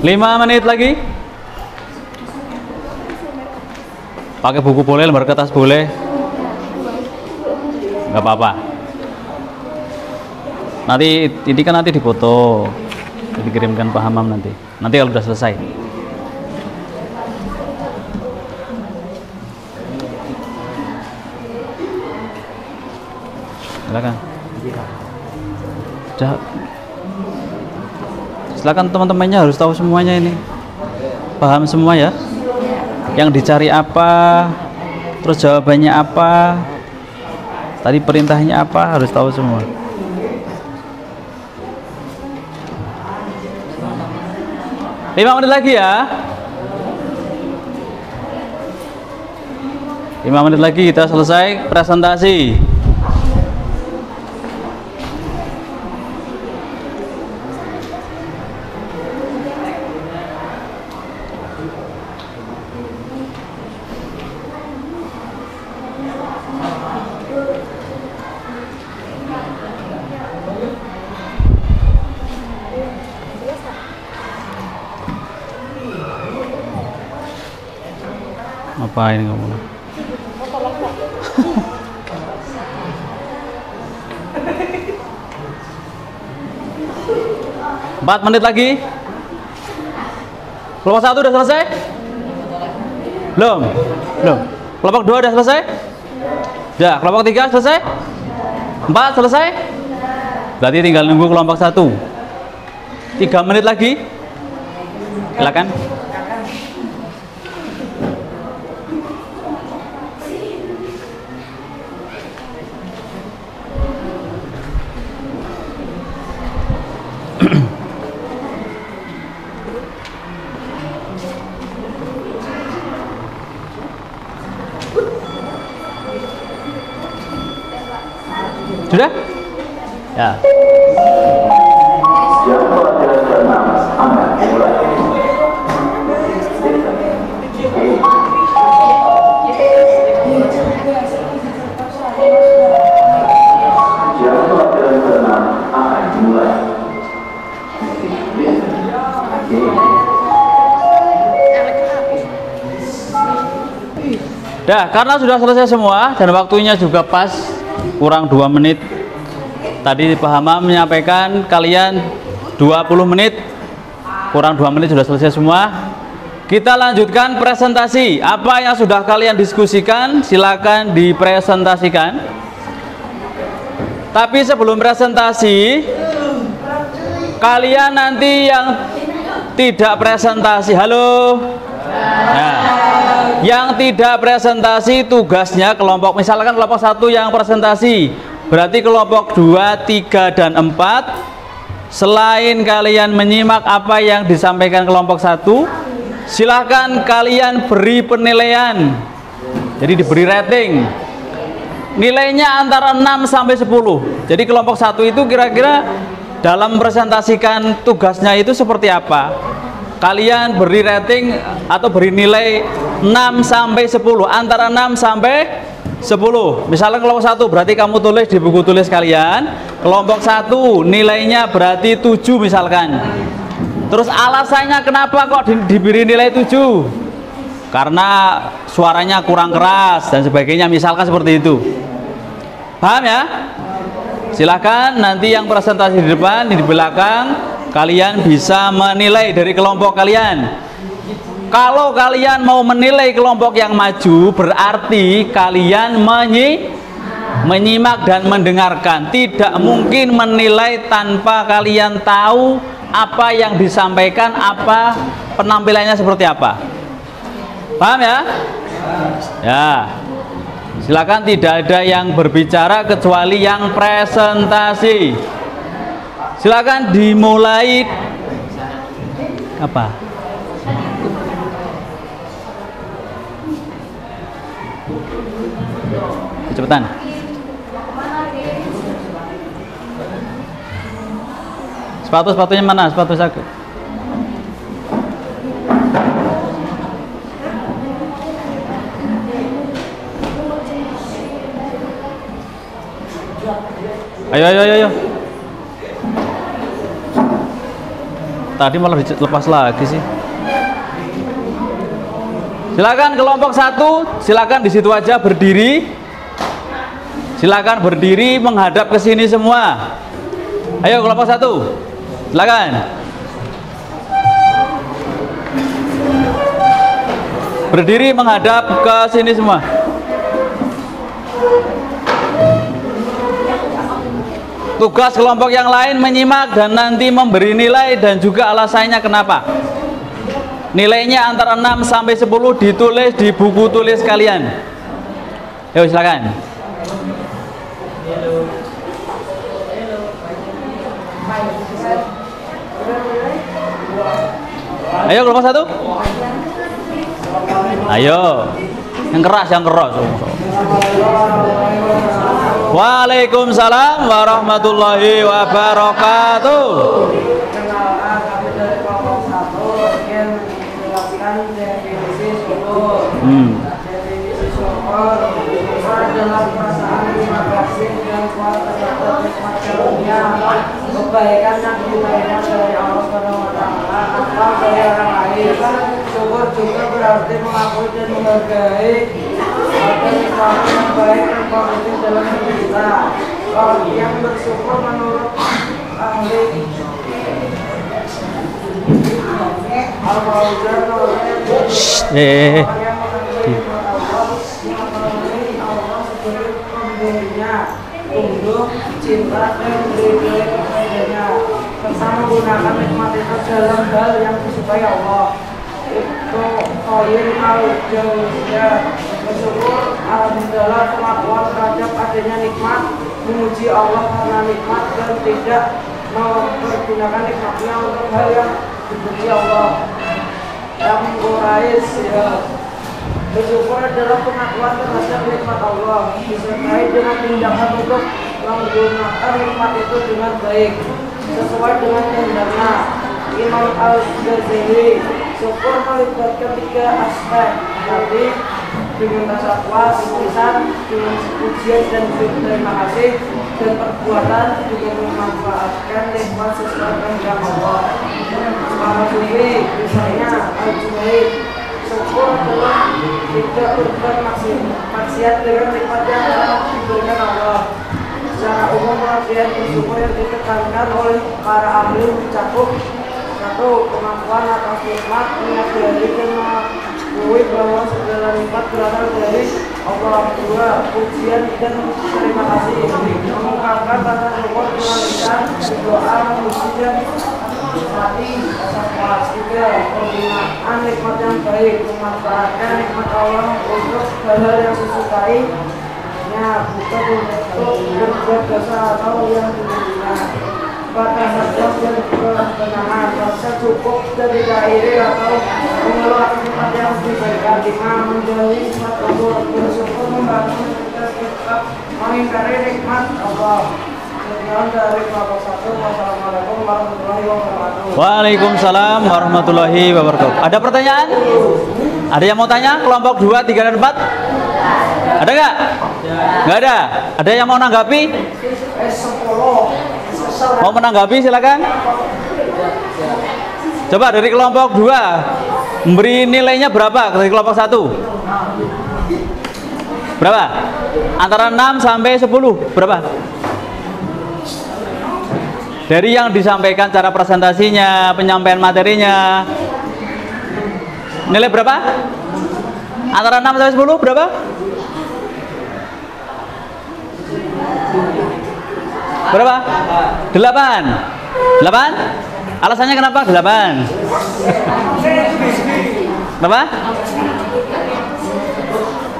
Lima menit lagi. Pakai buku boleh, lembar kertas boleh. Nggak apa-apa. Nanti ini kan nanti difoto, dikirimkan Pak Hamam nanti. Nanti kalau udah selesai. Silakan. Silakan teman-temannya harus tahu semuanya ini. Paham semua ya? Yang dicari apa? Terus jawabannya apa? Tadi perintahnya apa? Harus tahu semua. Lima menit lagi ya. 5 menit lagi kita selesai presentasi. Ngapain kamu? 4 menit lagi. Kelompok 1 udah selesai? Belum? Belum. Kelompok 2 udah selesai? Ya, kelompok 3 selesai? 4 selesai? Berarti tinggal nunggu kelompok 1. 3 menit lagi. Silakan. Sudah? Ya. Jam pelajaran ke-6 akan dimulai. Jam pelajaran ke-6 akan dimulai. Dah, karena sudah selesai semua dan waktunya juga pas, kurang 2 menit. Tadi Pak Hamam menyampaikan kalian 20 menit, kurang 2 menit sudah selesai semua. Kita lanjutkan presentasi. Apa yang sudah kalian diskusikan silakan dipresentasikan. Tapi sebelum presentasi, kalian nanti yang tidak presentasi, halo. Nah, yang tidak presentasi tugasnya kelompok, misalkan kelompok 1 yang presentasi, berarti kelompok 2, 3, dan 4 selain kalian menyimak apa yang disampaikan kelompok 1, silahkan kalian beri penilaian. Jadi diberi rating. Nilainya antara 6 sampai 10. Jadi kelompok 1 itu kira-kira dalam presentasikan tugasnya itu seperti apa? Kalian beri rating atau beri nilai 6 sampai 10, antara 6 sampai 10. Misalnya kelompok 1 berarti kamu tulis di buku tulis kalian, kelompok 1 nilainya berarti 7 misalkan. Terus alasannya kenapa kok diberi nilai 7? Karena suaranya kurang keras dan sebagainya, misalkan seperti itu. Paham ya? Silahkan nanti yang presentasi di depan, di belakang kalian bisa menilai dari kelompok kalian. Kalau kalian mau menilai kelompok yang maju, berarti kalian menyimak dan mendengarkan. Tidak mungkin menilai tanpa kalian tahu apa yang disampaikan, apa penampilannya seperti apa. Paham ya? Ya. Silakan, tidak ada yang berbicara kecuali yang presentasi. Silakan dimulai. Apa? Cepetan. Sepatunya mana? Sepatu aku. Ayo. Tadi malah dilepas lagi sih. Silakan kelompok 1, silakan di situ aja berdiri. Silakan berdiri menghadap ke sini semua. Ayo kelompok 1. Silakan. Berdiri menghadap ke sini semua. Tugas kelompok yang lain menyimak dan nanti memberi nilai dan juga alasannya kenapa. Nilainya antara 6 sampai 10 ditulis di buku tulis kalian. Ayo silakan. Ayo kelompok 1. Ayo. Yang keras. Waalaikumsalam warahmatullahi wabarakatuh. Definisi syukur adalah perasaan terima kasih dan kuat terhadap nikmat karunia, kebaikan yang diterima dari Allah Subhanahu wa Ta'ala atau dari orang lain. Bersyukur juga berarti mengakui dan menghargai ada nikmat yang baik dan positif dalam hidup kita. Orang yang bersyukur menurut ahli Al-Fauzan orang yang Allah sebagai pemberinya, tunduk, cinta dan beri kepadanya, serta menggunakan nikmat itu dalam hal yang disukai Allah. Itu Qayyim al-Jauziyah. Bersyukur adalah pengakuan terhadap adanya nikmat, memuji Allah karena nikmat dan tidak mempergunakan nikmatnya untuk hal yang dibenci Allah. Yang Quraisy ya. Bersyukur adalah pengakuan terhadap nikmat Allah disertai dengan tindakan untuk menggunakan nikmat itu dengan baik sesuai dengan kehendaknya. Imam Al-Ghazali, syukur melibatkan 3 aspek, tadi dengan tasawuf, tulisan, dengan pujian dan terima kasih, dan perbuatan juga memanfaatkan nikmat sesuai kehendak Allah. Para sufi, misalnya Al-Junaid, syukur adalah tidak berbuat maksiat dengan nikmat yang telah diberikan Allah. Secara umum pengertian bersyukur yang ditekankan oleh para ahli mencakup 1. Pengakuan atas nikmat, menyadari dan mengakui bahwa segala nikmat berasal dari Allah. 2. Pujian dan terima kasih, mengungkapkan rasa syukur dengan lisan, doa, memuji dan hati, rasa puas. 3. Penggunaan nikmat yang baik, memanfaatkan nikmat Allah untuk hal-hal yang disukai, bukan untuk berbuat dosa atau yang dimiliki. Pada saat dan kebenaran, rasa cukup dan tidak iri atau mengeluarkan nikmat yang diberikan. 5. Menjauhi nikmat Allah, bersyukur membangun kita mengingkari nikmat Allah. Sekian dari kelompok 1. Wassalamualaikum warahmatullahi wabarakatuh. Waalaikumsalam warahmatullahi wabarakatuh. Ada pertanyaan? Ada yang mau tanya? Kelompok 2, 3, dan 4? Ada nggak? Nggak ada. Ada yang mau menanggapi? Mau menanggapi silakan. Coba dari kelompok 2 memberi nilainya berapa dari kelompok 1? Berapa? Antara 6 sampai 10 berapa? Dari yang disampaikan cara presentasinya, penyampaian materinya, nilai berapa? Antara 6 sampai 10 berapa? Berapa? 8. 8? Alasannya kenapa 8? Berapa?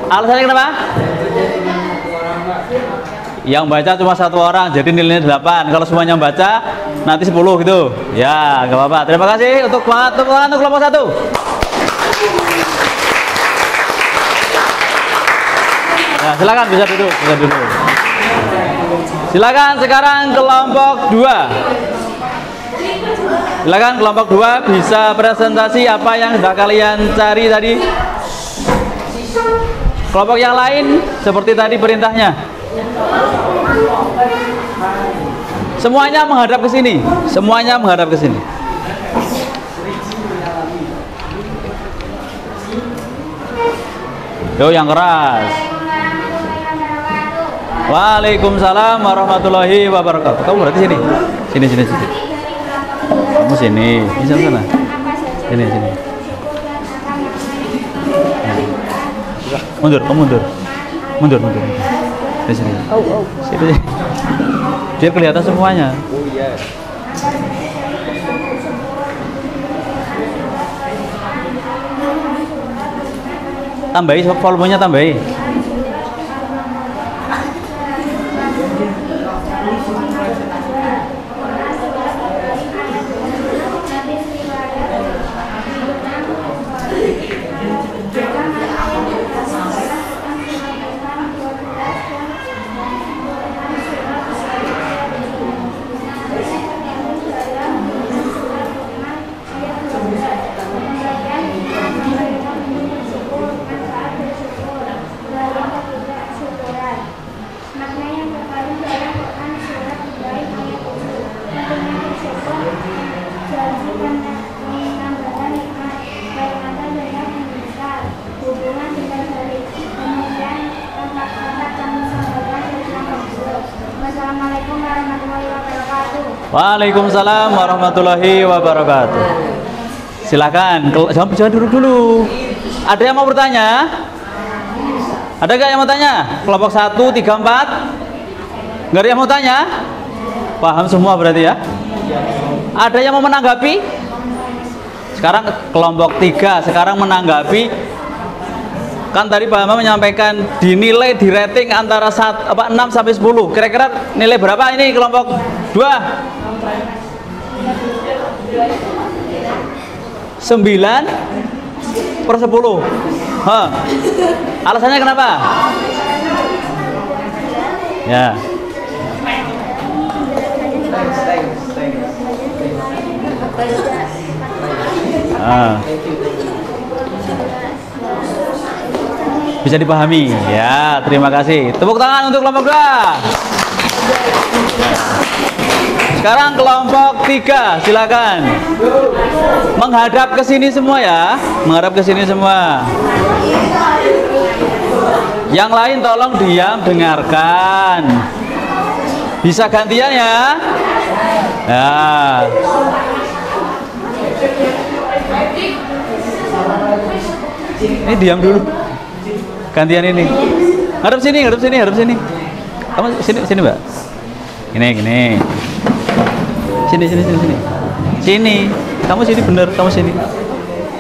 Alasannya kenapa? Yang baca cuma 1 orang, jadi nilainya 8. Kalau semuanya baca, nanti 10 gitu. Ya, gak apa-apa. Terima kasih untuk kelompok 1. Nah, silakan bisa duduk. Silakan sekarang kelompok 2. Silakan kelompok 2 bisa presentasi apa yang sudah kalian cari tadi. Kelompok yang lain seperti tadi perintahnya. Semuanya menghadap ke sini. Semuanya menghadap ke sini. Yo, yang keras. Waalaikumsalam warahmatullahi wabarakatuh. Kamu berarti sini. Sini. Kamu sini. Bisa sana. Sini. Mundur. Di sini. Sini. Biar kelihatan semuanya. Oh iya. Tambahi volumenya, tambahi. Waalaikumsalam warahmatullahi wabarakatuh. Silakan, jangan duduk dulu. Ada yang mau bertanya? Ada nggak yang mau tanya? Kelompok 1, 3, 4? Nggak ada yang mau tanya? Paham semua berarti ya? Ada yang mau menanggapi? Sekarang kelompok 3 sekarang menanggapi. Kan tadi Pak Hama menyampaikan dinilai di rating antara 6 sampai 10. Kira-kira nilai berapa ini kelompok 2? 9/10. Hah. Alasannya kenapa? Ya. Bisa dipahami ya, terima kasih. Tepuk tangan untuk kelompok 2. Sekarang kelompok 3, silakan menghadap ke sini semua ya, menghadap ke sini semua. Yang lain tolong diam, dengarkan. Bisa gantian ya. Ya. Ini diam dulu. Gantian ini. Hadap sini, hadap sini, hadap sini. Kamu sini, Mbak. Gini. Sini. Sini. Kamu sini bener, kamu sini.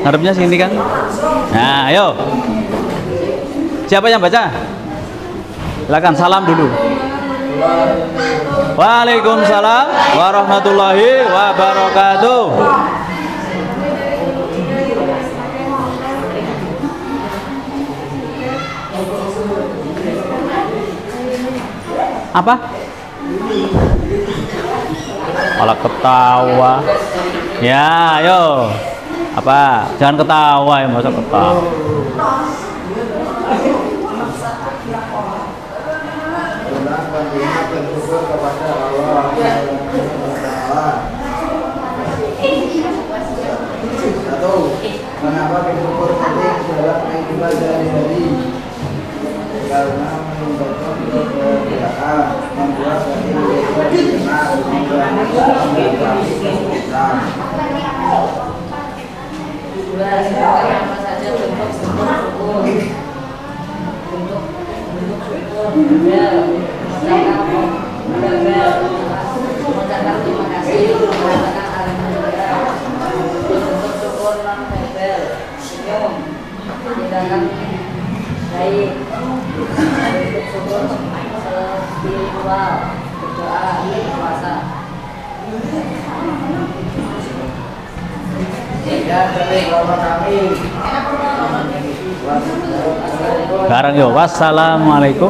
Hadapnya sini kan? Nah, ayo. Siapa yang baca? Silakan salam dulu. Waalaikumsalam warahmatullahi wabarakatuh. Apa? Malah ketawa. Ya, ayo. Apa? Jangan ketawa ya, masa ketawa. Kenapa bersyukur penting dalam kehidupan sehari-hari? Karena meningkatkan kebahagiaan, membuat hati kita dikenal, Apa saja bentuk syukur untuk syukur mengucapkan terima kasih, mengatakan alhamdulillah, bentuk syukur non verbal, senyum, tindakan baik, bentuk syukur spiritual, berdoa, puasa. Sekarang yuk, wassalamualaikum.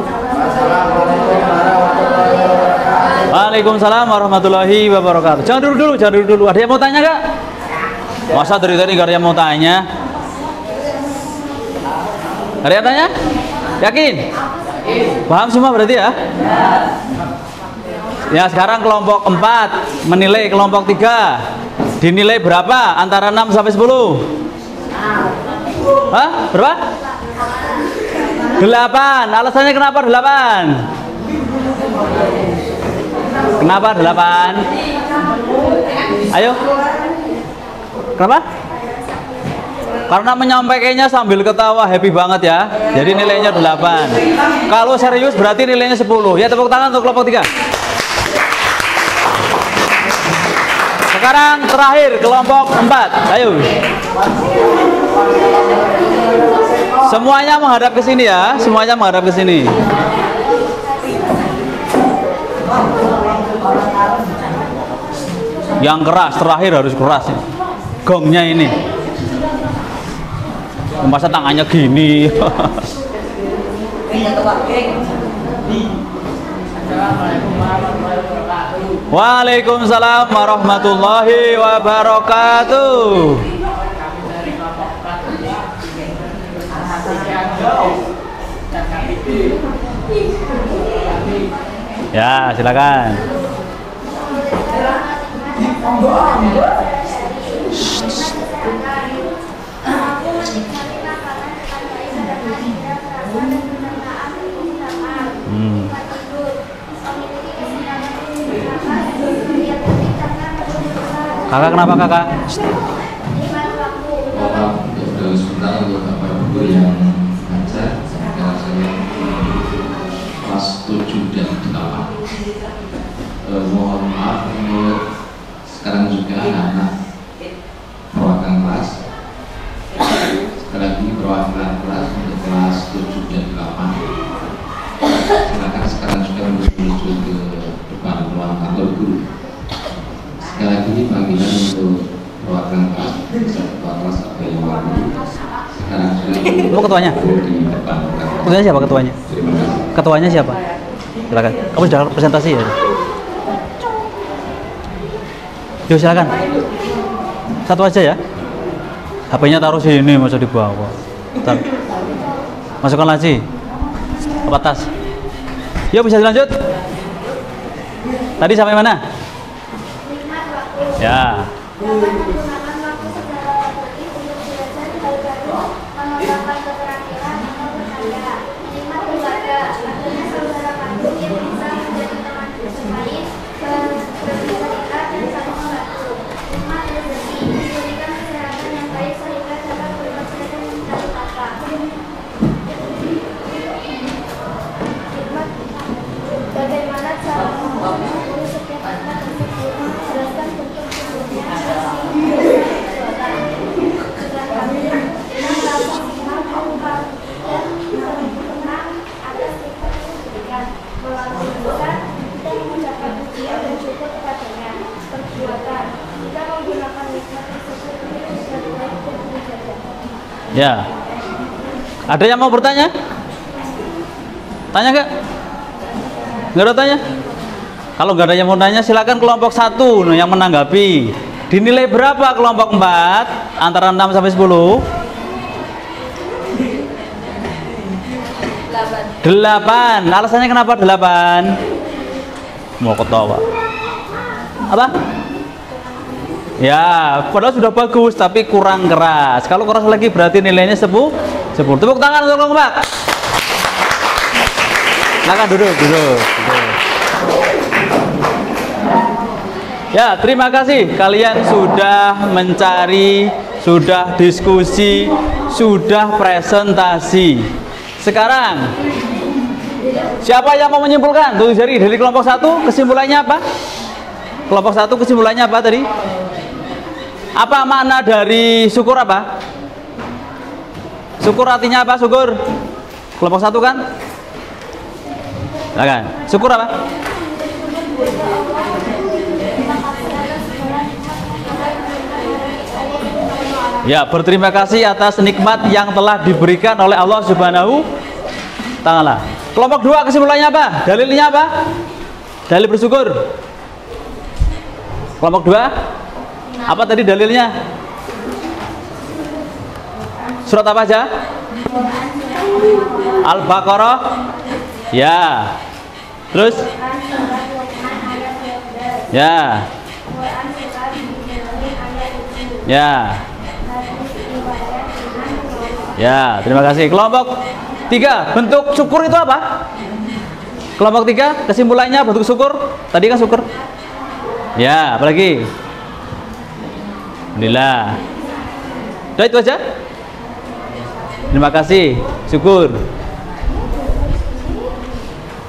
Waalaikumsalam warahmatullahi wabarakatuh. Jangan dulu. Ada yang mau tanya nggak? Masa dari tadi nggak ada yang mau tanya? Ada yang tanya? Yakin? Paham semua berarti ya? Ya, sekarang kelompok 4 menilai kelompok 3. Dinilai berapa? Antara 6 sampai 10? Hah? Berapa? 8. Alasannya kenapa 8? Kenapa 8? Ayo. Kenapa? Karena menyampaikannya sambil ketawa, happy banget ya. Jadi nilainya 8. Kalau serius berarti nilainya 10. Ya, tepuk tangan untuk kelompok 3. Sekarang terakhir kelompok 4. Ayo. Semuanya menghadap ke sini ya. Semuanya menghadap ke sini. Yang keras terakhir harus keras. Gongnya ini. Masa tangannya gini. Waalaikumsalam warahmatullahi wabarakatuh. Ya, silakan. Kakak kenapa kakak? Mohon berdoa sebentar untuk Bapak Ibu yang ngajar. Saya kelas 7 dan 8. Mohon maaf untuk sekarang juga anak-anak perwakilan kelas. Sekali lagi perwakilan kelas untuk kelas 7 dan 8. Silakan sekarang juga menuju ke depan ruang kantor guru. Sekali lagi panggilan untuk perwakilan kelas, ketua kelas atau yang baru. Sekarang sudah Kamu ketuanya? di depan kantor. Ketuanya siapa ketuanya? Terima kasih. Ketuanya siapa? Silakan. Kamu sudah presentasi ya? Yuk silakan. Satu aja ya. HP-nya taruh sini, masa di bawah. Bentar. Masukkan lagi. Apa tas? Yuk bisa dilanjut. Tadi sampai mana? Ya. Menggunakan waktu secara produktif untuk belajar baru-baru, mengembangkan keterampilan, atau berkarya. Nikmat keluarga, artinya saudara kandung yang bisa menjadi teman baik, bercerita dan saling membantu. Nikmat rezeki, diberikan kesehatan yang baik sehingga dapat bekerja dan mencari nafkah. Nikmat, bagaimana cara mengukur setiap nikmat tersebut, jelaskan bentuk tubuhnya, Ya. Ada yang mau bertanya? Tanya nggak? Nggak ada tanya? Kalau nggak ada yang mau tanya, silakan kelompok 1 yang menanggapi. Dinilai berapa kelompok 4 antara 6 sampai 10? 8. Alasannya kenapa 8? Mau ketawa. Apa? Ya, padahal sudah bagus tapi kurang keras. Kalau keras lagi berarti nilainya 10. Tepuk tangan untuk kelompok 4. Silakan duduk. Ya, terima kasih kalian sudah mencari, sudah diskusi, sudah presentasi. Sekarang siapa yang mau menyimpulkan? Tulis jari dari kelompok 1, kesimpulannya apa? Kelompok 1 kesimpulannya apa tadi? Apa makna dari syukur apa? Syukur artinya apa syukur? Kelompok 1 kan? Silakan. Syukur apa? Ya, berterima kasih atas nikmat yang telah diberikan oleh Allah Subhanahu Ta'ala. Kelompok 2 kesimpulannya apa? Dalilnya apa? Dalil bersyukur. Kelompok 2 apa tadi dalilnya? Surat apa aja? Al-Baqarah. Ya. Terus? Ya. Ya. Ya, terima kasih. Kelompok 3, bentuk syukur itu apa? Kelompok 3, kesimpulannya bentuk syukur. Tadi kan syukur. Ya, apalagi? Alhamdulillah. Udah itu aja. Terima kasih. Syukur.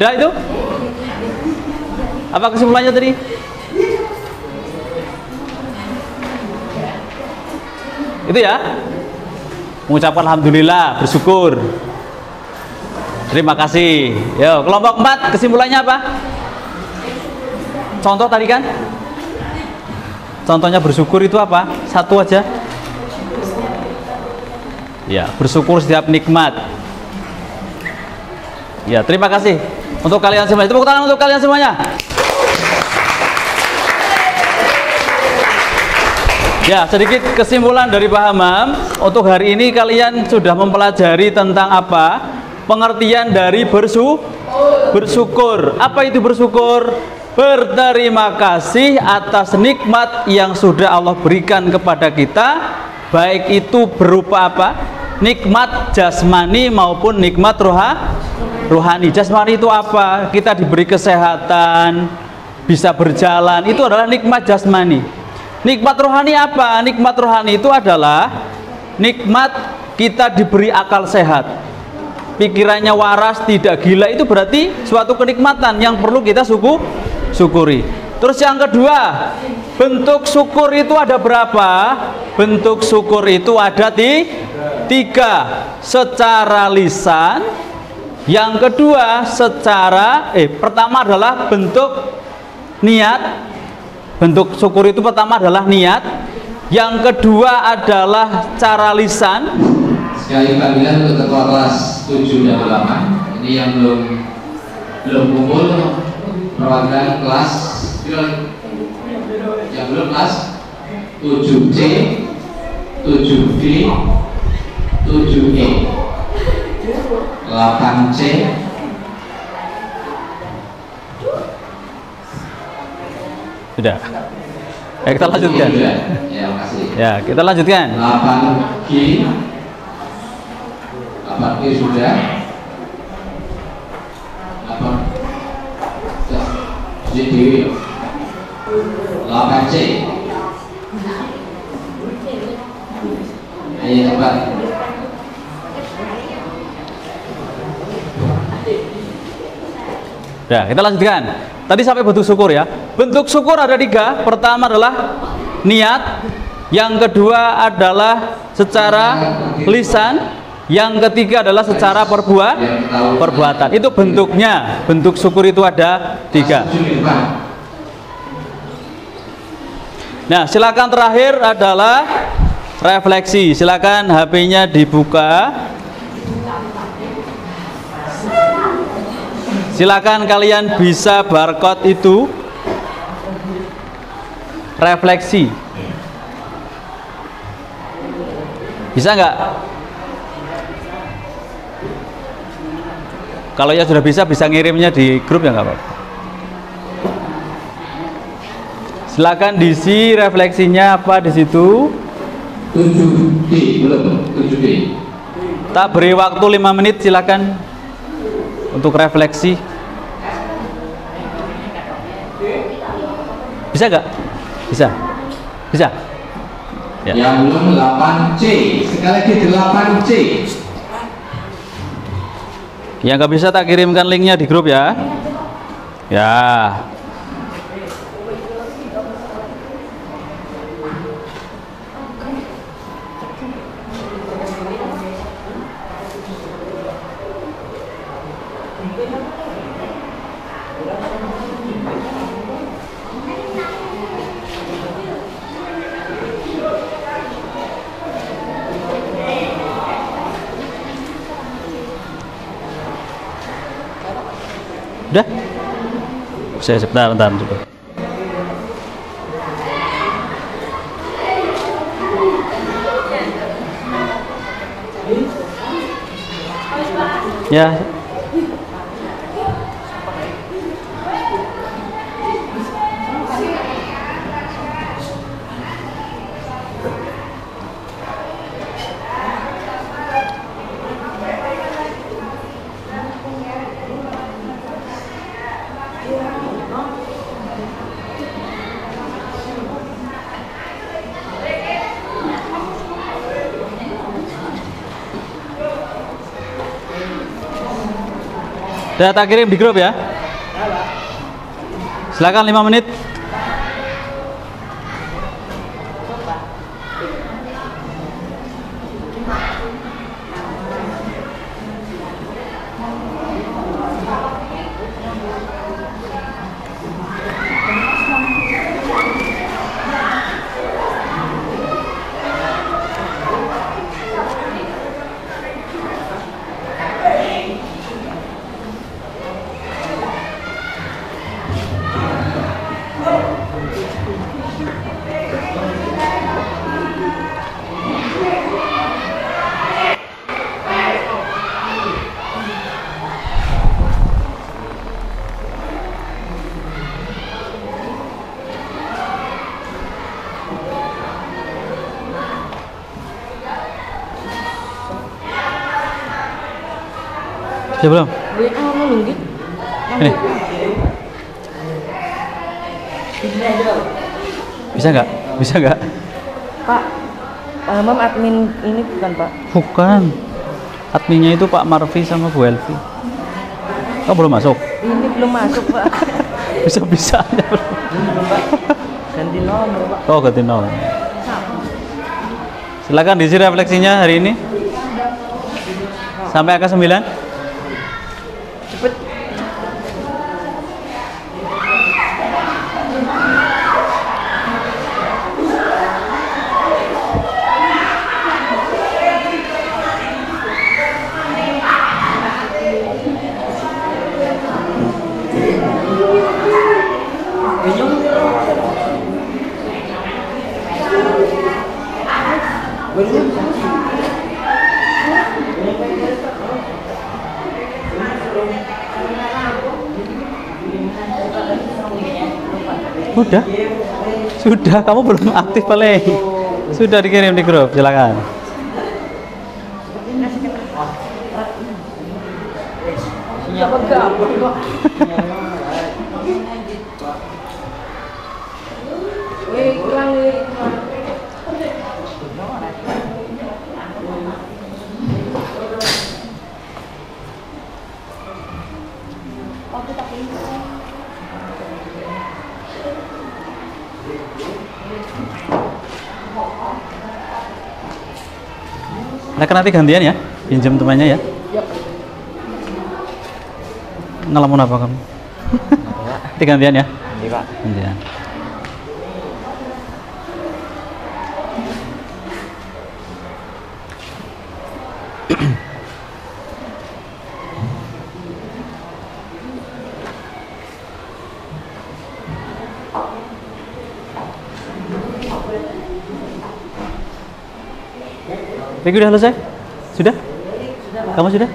Udah itu? Apa kesimpulannya tadi? Itu ya? Mengucapkan alhamdulillah, bersyukur. Terima kasih. Yo, kelompok 4 kesimpulannya apa? Contoh tadi kan? Contohnya bersyukur itu apa? Satu aja. Ya, bersyukur setiap nikmat. Ya, terima kasih untuk kalian semuanya. Tepuk tangan untuk kalian semuanya. Ya, sedikit kesimpulan dari Pak Hamam. Untuk hari ini kalian sudah mempelajari tentang apa? Pengertian dari bersyukur. Apa itu bersyukur? Berterima kasih atas nikmat yang sudah Allah berikan kepada kita, baik itu berupa apa? Nikmat jasmani maupun nikmat rohani. Jasmani itu apa? Kita diberi kesehatan, bisa berjalan, itu adalah nikmat jasmani. Nikmat rohani apa? Nikmat rohani itu adalah nikmat kita diberi akal sehat, pikirannya waras, tidak gila. Itu berarti suatu kenikmatan yang perlu kita syukuri. Terus yang kedua, bentuk syukur itu ada berapa? Bentuk syukur itu ada tiga. Secara lisan. Yang kedua secara pertama adalah bentuk niat. Bentuk syukur itu pertama adalah niat. Yang kedua adalah cara lisan. Sekali panggilan untuk ketua kelas 7 dan 8. Ini yang belum kumpul perwakilan kelas yang belum kelas 7C, 7B, 7E, 8C. Sudah. Ya, kita lanjutkan. Ya, makasih. Ya, kita lanjutkan. 8G, 8G sudah. 8C. Ayo cepat. Ya, kita lanjutkan. Tadi sampai bentuk syukur ya. Bentuk syukur ada tiga. Pertama adalah niat. Yang kedua adalah secara lisan. Yang ketiga adalah secara perbuatan. Itu bentuknya. Bentuk syukur itu ada tiga. Nah, silakan terakhir adalah refleksi. Silakan HP-nya dibuka. Silakan kalian bisa barcode itu. Refleksi. Bisa nggak? Kalau ya sudah bisa ngirimnya di grup ya nggak apa-apa. Silakan diisi refleksinya apa di situ. 7D belum, 7D. Tak beri waktu 5 menit silakan untuk refleksi. Bisa nggak? Bisa. Ya. Yang belum 8C. Sekali lagi 8C. Yang nggak bisa tak kirimkan linknya di grup ya. Ya. Udah? Saya sebentar coba. Ya. Sudah tak kirim di grup ya. Silakan 5 menit. Sudah belum? Ini. Bisa nggak? Bisa nggak? Pak, Mam admin ini bukan Pak? Bukan. Adminnya itu Pak Marfi sama Bu Elvi. Oh belum masuk? Ini belum masuk Pak. Bisa-bisa aja. Ganti nomor Pak. Oh ganti nomor. Silakan diisi refleksinya hari ini. Sampai angka 9. Cepet. Sudah, kamu belum aktif paling. Sudah dikirim di grup, silakan. Nah, nanti gantian ya, pinjam temannya ya. Ngelamun apa kamu? Nanti gantian ya. Iya Pak. Gantian. Vicky udah selesai? Sudah? Kamu sudah?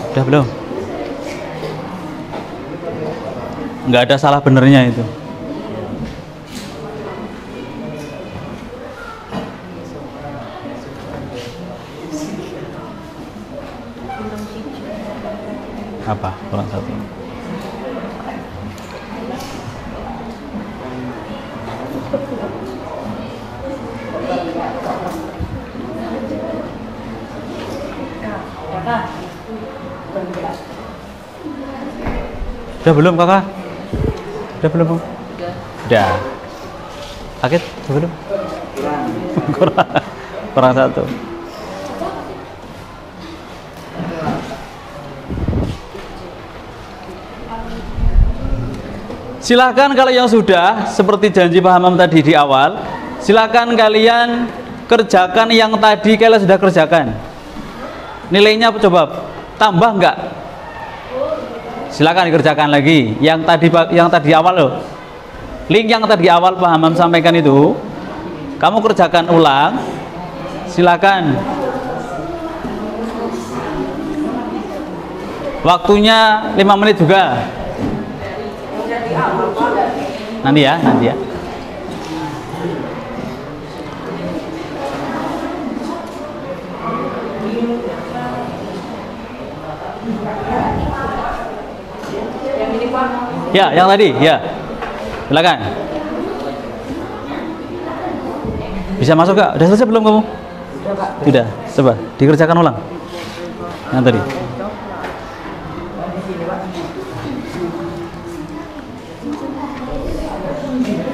Udah belum? Nggak ada salah benernya itu. Apa? Kurang satu. Udah belum kakak? Udah belum? Udah. Sakit? Udah belum? Kurang satu. Silahkan kalau yang sudah seperti janji Pak Hamam tadi di awal, silahkan kalian kerjakan yang tadi kalian sudah kerjakan. Nilainya coba tambah enggak? Silahkan dikerjakan lagi. Yang tadi awal loh. Link yang tadi awal Pak Hamam sampaikan itu, kamu kerjakan ulang. Silahkan. Waktunya 5 menit juga. Nanti ya. Yang ini Pak. Ya, yang tadi, ya. Silakan. Bisa masuk Kak? Udah selesai belum kamu? Sudah Pak. Sudah, coba dikerjakan ulang. Yang tadi.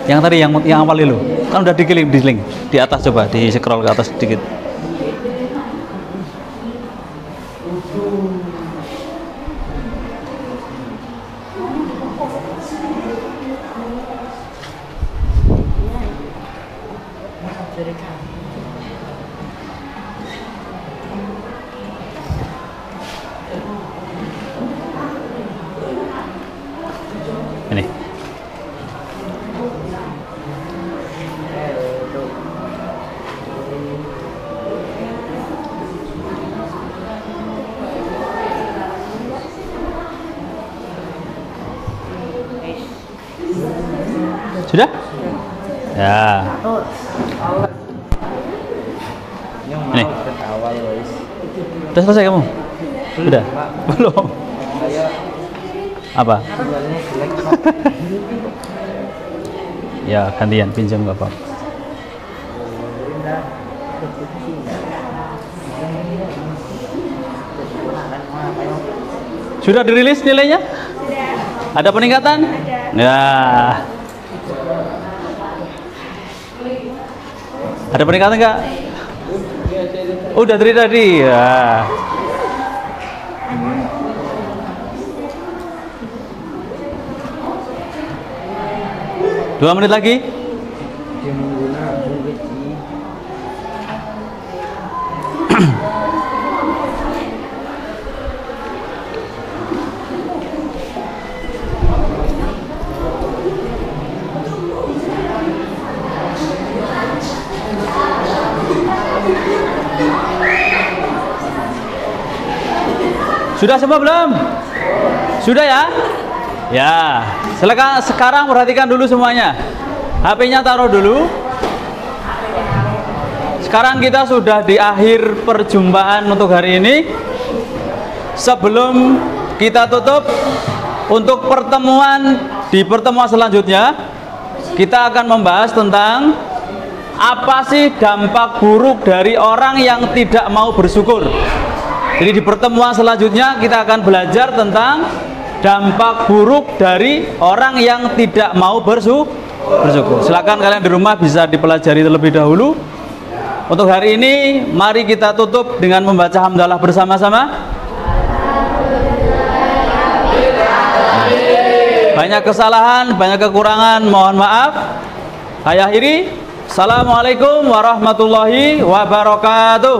Yang tadi yang awal dulu. Kan udah dikirim di link di atas, coba di scroll ke atas sedikit. Ini. Sudah? Ya. Ini. Udah selesai kamu? Udah? Belum. Apa? Ya gantian pinjam nggak apa. Sudah dirilis nilainya? Ada peningkatan? Ya. Ada peningkatan nggak? Udah dari tadi ya. Dua menit lagi. Sudah semua belum? Sudah ya? Ya, silakan sekarang perhatikan dulu semuanya. HP-nya taruh dulu. Sekarang kita sudah di akhir perjumpaan untuk hari ini. Sebelum kita tutup, untuk di pertemuan selanjutnya kita akan membahas tentang apa sih dampak buruk dari orang yang tidak mau bersyukur. Jadi di pertemuan selanjutnya kita akan belajar tentang dampak buruk dari orang yang tidak mau bersyukur. Silakan kalian di rumah bisa dipelajari terlebih dahulu. Untuk hari ini mari kita tutup dengan membaca hamdalah bersama-sama. Banyak kesalahan, banyak kekurangan, mohon maaf. Saya akhiri. Assalamualaikum warahmatullahi wabarakatuh.